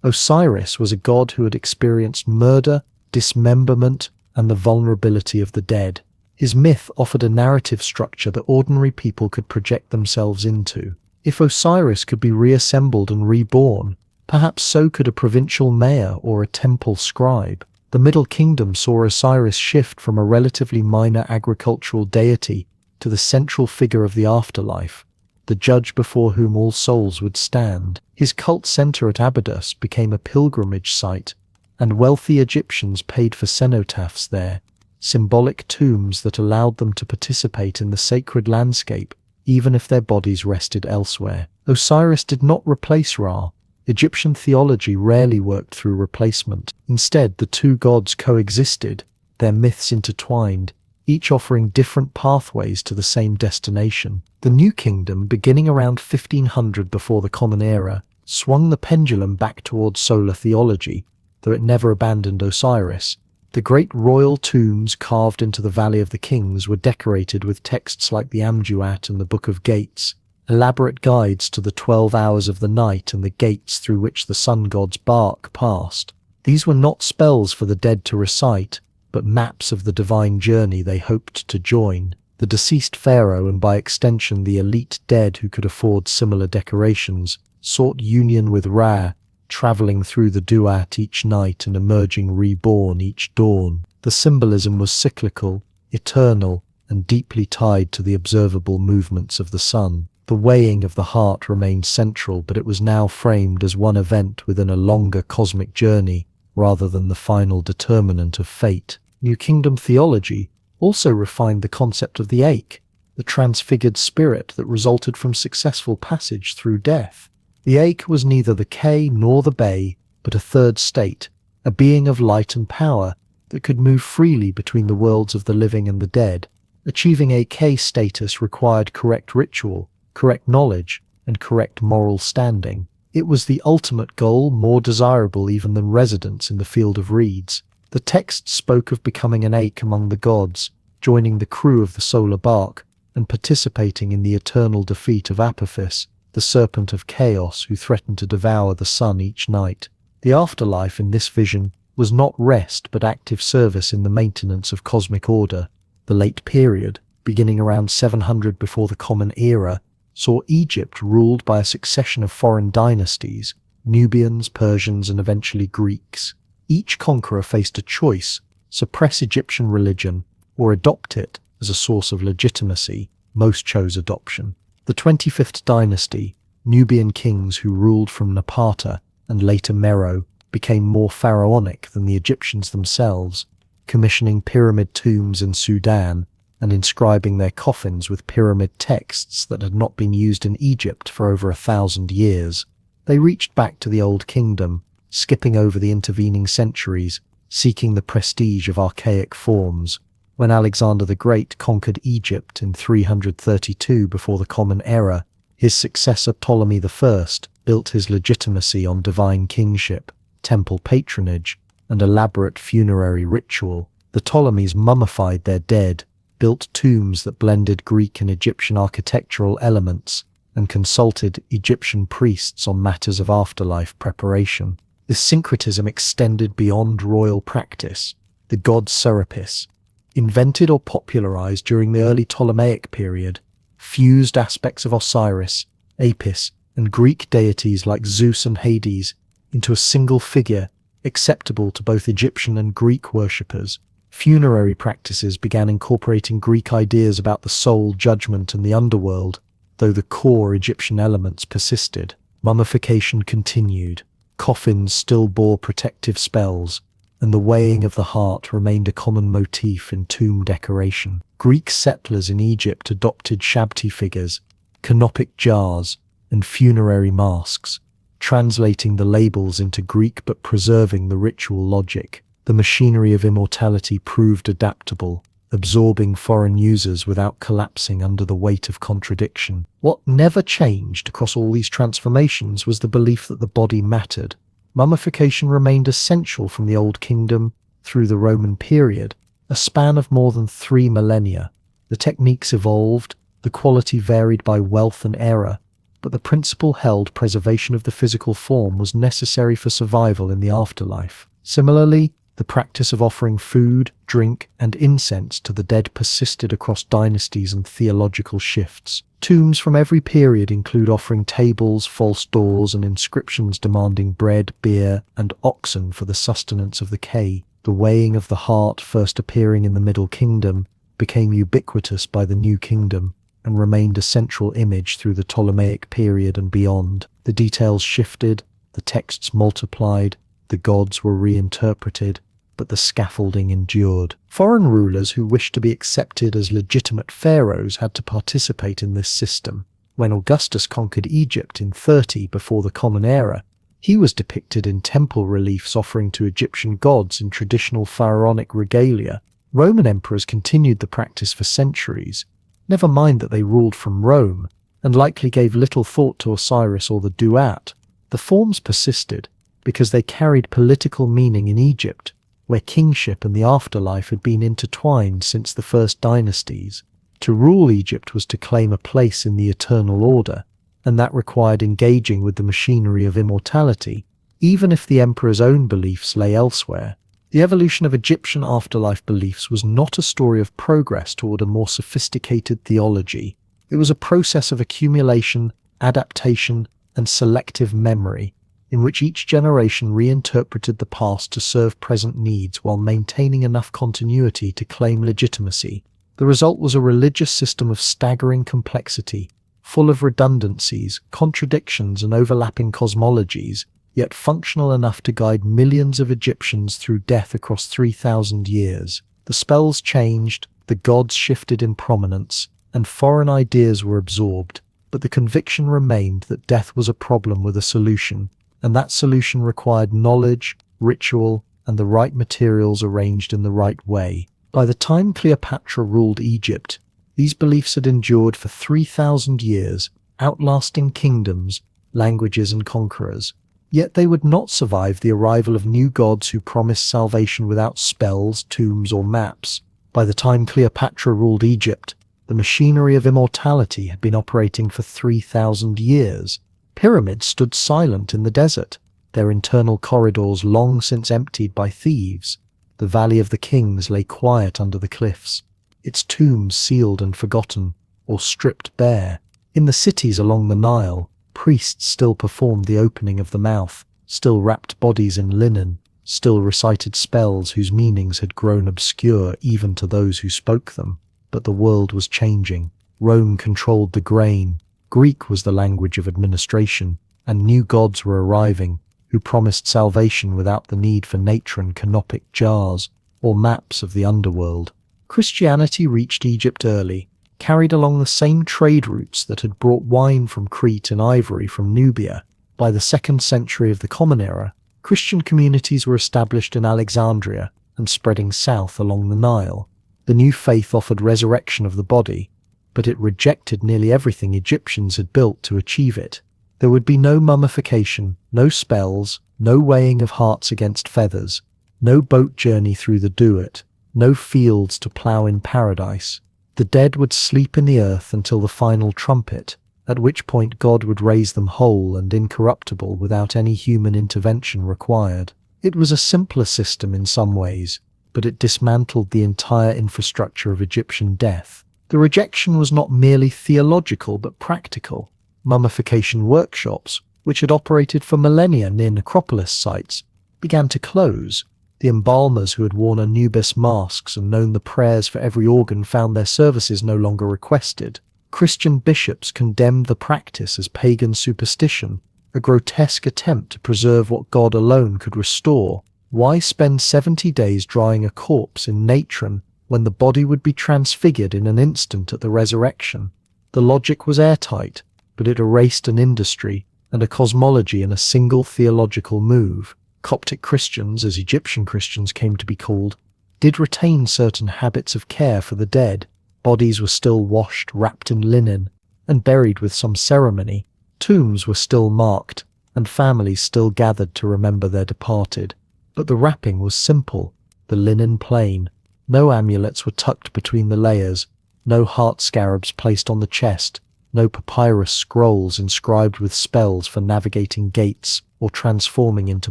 Osiris was a god who had experienced murder, dismemberment, and the vulnerability of the dead. His myth offered a narrative structure that ordinary people could project themselves into. If Osiris could be reassembled and reborn, perhaps so could a provincial mayor or a temple scribe. The Middle Kingdom saw Osiris shift from a relatively minor agricultural deity to the central figure of the afterlife, the judge before whom all souls would stand. His cult center at Abydos became a pilgrimage site, and wealthy Egyptians paid for cenotaphs there, symbolic tombs that allowed them to participate in the sacred landscape even if their bodies rested elsewhere. Osiris did not replace Ra. Egyptian theology rarely worked through replacement. Instead, the two gods coexisted, their myths intertwined, each offering different pathways to the same destination. The New Kingdom, beginning around 1500 before the Common Era, swung the pendulum back towards solar theology, though it never abandoned Osiris. The great royal tombs carved into the Valley of the Kings were decorated with texts like the Duat and the Book of Gates, elaborate guides to the 12 hours of the night and the gates through which the sun god's bark passed. These were not spells for the dead to recite, but maps of the divine journey they hoped to join. The deceased pharaoh, and by extension the elite dead who could afford similar decorations, sought union with Ra, traveling through the Duat each night and emerging reborn each dawn. The symbolism was cyclical, eternal, and deeply tied to the observable movements of the sun. The weighing of the heart remained central, but it was now framed as one event within a longer cosmic journey, rather than the final determinant of fate. New Kingdom theology also refined the concept of the ache, the transfigured spirit that resulted from successful passage through death. The ache was neither the K nor the Bay, but a third state, a being of light and power that could move freely between the worlds of the living and the dead. Achieving a K status required correct ritual, correct knowledge, and correct moral standing. It was the ultimate goal, more desirable even than residence in the field of reeds. The text spoke of becoming an ache among the gods, joining the crew of the solar bark, and participating in the eternal defeat of Apophis, the serpent of chaos who threatened to devour the sun each night. The afterlife in this vision was not rest but active service in the maintenance of cosmic order. The late period, beginning around 700 before the Common Era, saw Egypt ruled by a succession of foreign dynasties, Nubians, Persians, and eventually Greeks. Each conqueror faced a choice: suppress Egyptian religion or adopt it as a source of legitimacy. Most chose adoption. The 25th dynasty, Nubian kings who ruled from Napata and later Meroe, became more pharaonic than the Egyptians themselves, commissioning pyramid tombs in Sudan and inscribing their coffins with pyramid texts that had not been used in Egypt for over 1,000 years. They reached back to the Old Kingdom, skipping over the intervening centuries, seeking the prestige of archaic forms. When Alexander the Great conquered Egypt in 332 before the Common Era, his successor Ptolemy I built his legitimacy on divine kingship, temple patronage, and elaborate funerary ritual. The Ptolemies mummified their dead, built tombs that blended Greek and Egyptian architectural elements, and consulted Egyptian priests on matters of afterlife preparation. This syncretism extended beyond royal practice. The god Serapis, invented or popularized during the early Ptolemaic period, fused aspects of Osiris, Apis, and Greek deities like Zeus and Hades into a single figure acceptable to both Egyptian and Greek worshippers. Funerary practices began incorporating Greek ideas about the soul, judgment, and the underworld, though the core Egyptian elements persisted. Mummification continued. Coffins still bore protective spells, and the weighing of the heart remained a common motif in tomb decoration. Greek settlers in Egypt adopted shabti figures, canopic jars, and funerary masks, translating the labels into Greek but preserving the ritual logic. The machinery of immortality proved adaptable, absorbing foreign users without collapsing under the weight of contradiction. What never changed across all these transformations was the belief that the body mattered. Mummification remained essential from the Old Kingdom through the Roman period, a span of more than 3 millennia. The techniques evolved, the quality varied by wealth and era, but the principle held preservation of the physical form was necessary for survival in the afterlife. Similarly, the practice of offering food, drink, and incense to the dead persisted across dynasties and theological shifts. Tombs from every period include offering tables, false doors, and inscriptions demanding bread, beer, and oxen for the sustenance of the K. The weighing of the heart, first appearing in the Middle Kingdom, became ubiquitous by the New Kingdom and remained a central image through the Ptolemaic period and beyond. The details shifted, the texts multiplied, the gods were reinterpreted, but the scaffolding endured. Foreign rulers who wished to be accepted as legitimate pharaohs had to participate in this system. When Augustus conquered Egypt in 30 before the Common Era, he was depicted in temple reliefs offering to Egyptian gods in traditional pharaonic regalia. Roman emperors continued the practice for centuries, never mind that they ruled from Rome, and likely gave little thought to Osiris or the Duat. The forms persisted because they carried political meaning in Egypt, where kingship and the afterlife had been intertwined since the first dynasties. To rule Egypt was to claim a place in the eternal order, and that required engaging with the machinery of immortality, even if the emperor's own beliefs lay elsewhere. The evolution of Egyptian afterlife beliefs was not a story of progress toward a more sophisticated theology. It was a process of accumulation, adaptation, and selective memory, in which each generation reinterpreted the past to serve present needs while maintaining enough continuity to claim legitimacy. The result was a religious system of staggering complexity, full of redundancies, contradictions, and overlapping cosmologies, yet functional enough to guide millions of Egyptians through death across 3,000 years. The spells changed, the gods shifted in prominence, and foreign ideas were absorbed, but the conviction remained that death was a problem with a solution, and that solution required knowledge, ritual, and the right materials arranged in the right way. By the time Cleopatra ruled Egypt, these beliefs had endured for 3,000 years, outlasting kingdoms, languages, and conquerors. Yet they would not survive the arrival of new gods who promised salvation without spells, tombs, or maps. By the time Cleopatra ruled Egypt, the machinery of immortality had been operating for 3,000 years. Pyramids stood silent in the desert, their internal corridors long since emptied by thieves. The Valley of the Kings lay quiet under the cliffs, its tombs sealed and forgotten, or stripped bare. In the cities along the Nile, priests still performed the opening of the mouth, still wrapped bodies in linen, still recited spells whose meanings had grown obscure even to those who spoke them. But the world was changing. Rome controlled the grain, Greek was the language of administration, and new gods were arriving, who promised salvation without the need for nature and canopic jars, or maps of the underworld. Christianity reached Egypt early, carried along the same trade routes that had brought wine from Crete and ivory from Nubia. By the 2nd century of the Common Era, Christian communities were established in Alexandria and spreading south along the Nile. The new faith offered resurrection of the body, but it rejected nearly everything Egyptians had built to achieve it. There would be no mummification, no spells, no weighing of hearts against feathers, no boat journey through the Duat, no fields to plough in paradise. The dead would sleep in the earth until the final trumpet, at which point God would raise them whole and incorruptible without any human intervention required. It was a simpler system in some ways, but it dismantled the entire infrastructure of Egyptian death. The rejection was not merely theological but practical. Mummification workshops, which had operated for millennia near necropolis sites, began to close. The embalmers who had worn Anubis masks and known the prayers for every organ found their services no longer requested. Christian bishops condemned the practice as pagan superstition, a grotesque attempt to preserve what God alone could restore. Why spend 70 days drying a corpse in natron when the body would be transfigured in an instant at the resurrection? The logic was airtight, but it erased an industry and a cosmology in a single theological move. Coptic Christians, as Egyptian Christians came to be called, did retain certain habits of care for the dead. Bodies were still washed, wrapped in linen, and buried with some ceremony. Tombs were still marked, and families still gathered to remember their departed. But the wrapping was simple, the linen plain. No amulets were tucked between the layers, no heart scarabs placed on the chest, no papyrus scrolls inscribed with spells for navigating gates or transforming into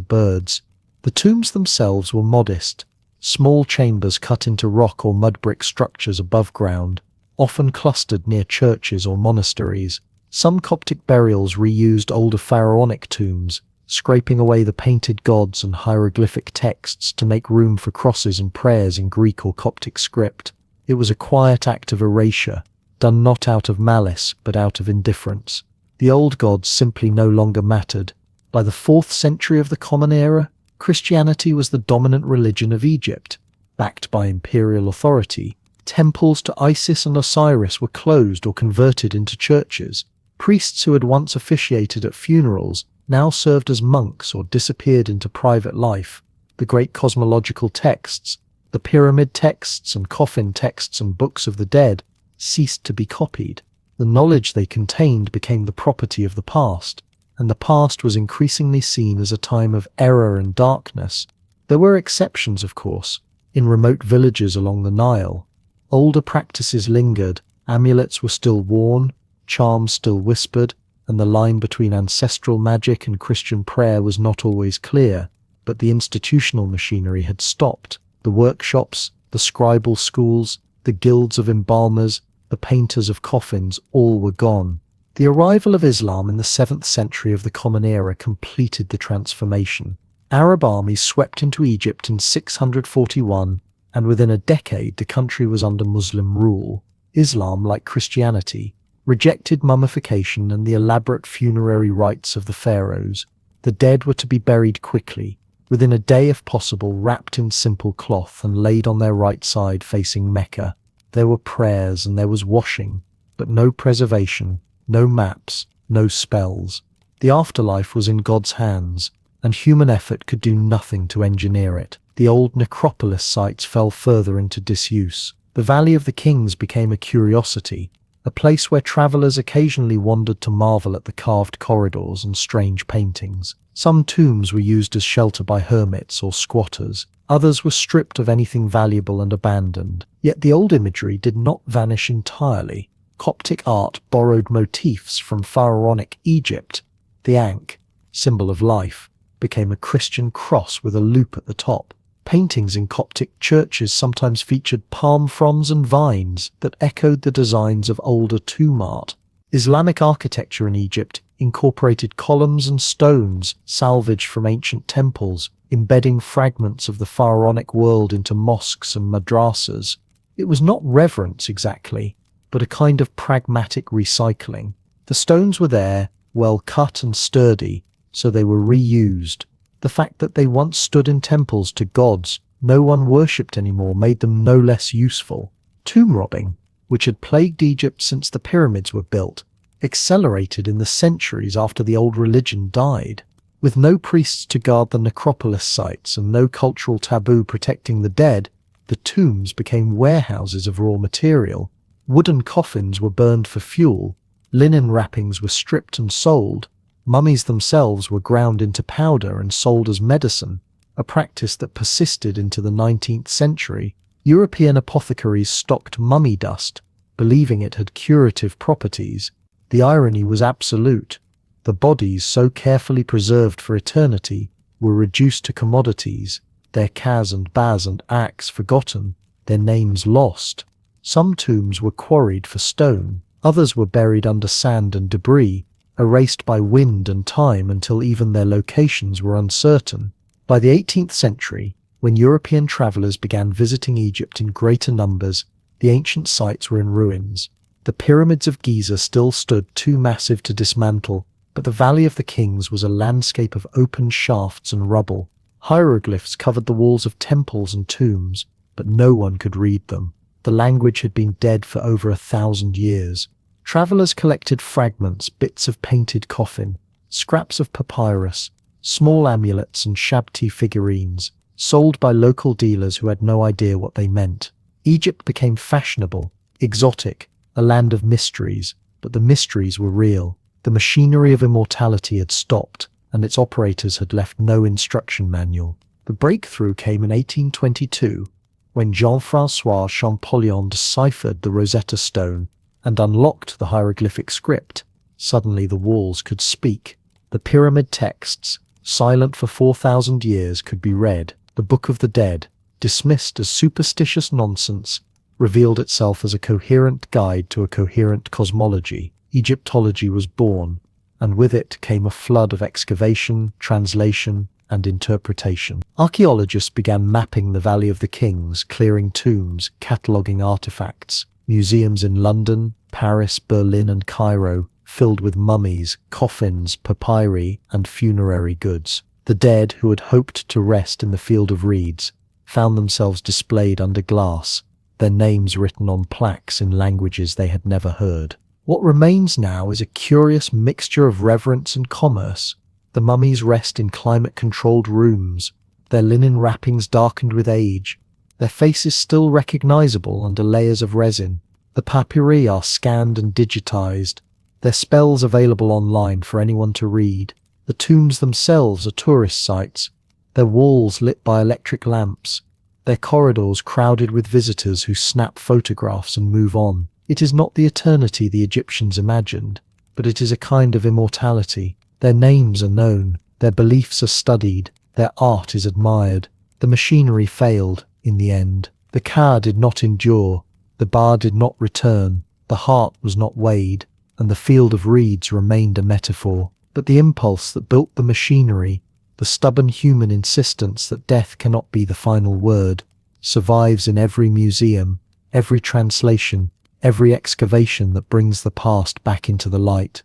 birds. The tombs themselves were modest, small chambers cut into rock or mud brick structures above ground, often clustered near churches or monasteries. Some Coptic burials reused older pharaonic tombs, scraping away the painted gods and hieroglyphic texts to make room for crosses and prayers in Greek or Coptic script. It was a quiet act of erasure, done not out of malice but out of indifference. The old gods simply no longer mattered. By the 4th century of the Common Era, Christianity was the dominant religion of Egypt. Backed by imperial authority, temples to Isis and Osiris were closed or converted into churches. Priests who had once officiated at funerals now served as monks or disappeared into private life. The great cosmological texts, the pyramid texts and coffin texts and books of the dead, ceased to be copied. The knowledge they contained became the property of the past, and the past was increasingly seen as a time of error and darkness. There were exceptions, of course. In remote villages along the Nile, older practices lingered, amulets were still worn, charms still whispered, and the line between ancestral magic and Christian prayer was not always clear, but the institutional machinery had stopped. The workshops, the scribal schools, the guilds of embalmers, the painters of coffins, all were gone. The arrival of Islam in the 7th century of the Common Era completed the transformation. Arab armies swept into Egypt in 641, and within a decade the country was under Muslim rule. Islam, like Christianity, rejected mummification and the elaborate funerary rites of the pharaohs. The dead were to be buried quickly, within a day if possible, wrapped in simple cloth and laid on their right side facing Mecca. There were prayers and there was washing, but no preservation, no maps, no spells. The afterlife was in God's hands, and human effort could do nothing to engineer it. The old necropolis sites fell further into disuse. The Valley of the Kings became a curiosity, a place where travelers occasionally wandered to marvel at the carved corridors and strange paintings. Some tombs were used as shelter by hermits or squatters. Others were stripped of anything valuable and abandoned. Yet the old imagery did not vanish entirely. Coptic art borrowed motifs from pharaonic Egypt. The Ankh, symbol of life, became a Christian cross with a loop at the top. Paintings in Coptic churches sometimes featured palm fronds and vines that echoed the designs of older tomb art. Islamic architecture in Egypt incorporated columns and stones salvaged from ancient temples, embedding fragments of the pharaonic world into mosques and madrasas. It was not reverence exactly, but a kind of pragmatic recycling. The stones were there, well cut and sturdy, so they were reused. The fact that they once stood in temples to gods no one worshipped anymore made them no less useful. Tomb robbing, which had plagued Egypt since the pyramids were built, accelerated in the centuries after the old religion died. With no priests to guard the necropolis sites and no cultural taboo protecting the dead, the tombs became warehouses of raw material. Wooden coffins were burned for fuel, linen wrappings were stripped and sold, mummies themselves were ground into powder and sold as medicine, a practice that persisted into the 19th century. European apothecaries stocked mummy dust, believing it had curative properties. The irony was absolute. The bodies, so carefully preserved for eternity, were reduced to commodities, their Kaz and Baz and Axe forgotten, their names lost. Some tombs were quarried for stone, others were buried under sand and debris, erased by wind and time until even their locations were uncertain. By the 18th century, when European travelers began visiting Egypt in greater numbers, the ancient sites were in ruins. The pyramids of Giza still stood too massive to dismantle, but the Valley of the Kings was a landscape of open shafts and rubble. Hieroglyphs covered the walls of temples and tombs, but no one could read them. The language had been dead for over 1,000 years. Travelers collected fragments, bits of painted coffin, scraps of papyrus, small amulets and shabti figurines, sold by local dealers who had no idea what they meant. Egypt became fashionable, exotic, a land of mysteries, but the mysteries were real. The machinery of immortality had stopped, and its operators had left no instruction manual. The breakthrough came in 1822, when Jean-François Champollion deciphered the Rosetta Stone, and unlocked the hieroglyphic script, suddenly the walls could speak. The pyramid texts, silent for 4,000 years, could be read. The Book of the Dead, dismissed as superstitious nonsense, revealed itself as a coherent guide to a coherent cosmology. Egyptology was born, and with it came a flood of excavation, translation, and interpretation. Archaeologists began mapping the Valley of the Kings, clearing tombs, cataloguing artifacts. Museums in London, Paris, Berlin, and Cairo filled with mummies, coffins, papyri, and funerary goods. The dead, who had hoped to rest in the field of reeds, found themselves displayed under glass, their names written on plaques in languages they had never heard. What remains now is a curious mixture of reverence and commerce. The mummies rest in climate-controlled rooms, their linen wrappings darkened with age, their faces still recognizable under layers of resin. The papyri are scanned and digitized, their spells available online for anyone to read. The tombs themselves are tourist sites, their walls lit by electric lamps, their corridors crowded with visitors who snap photographs and move on. It is not the eternity the Egyptians imagined, but it is a kind of immortality. Their names are known, their beliefs are studied, their art is admired. The machinery failed, in the end. The car did not endure, the bar did not return, the heart was not weighed, and the field of reeds remained a metaphor. But the impulse that built the machinery, the stubborn human insistence that death cannot be the final word, survives in every museum, every translation, every excavation that brings the past back into the light.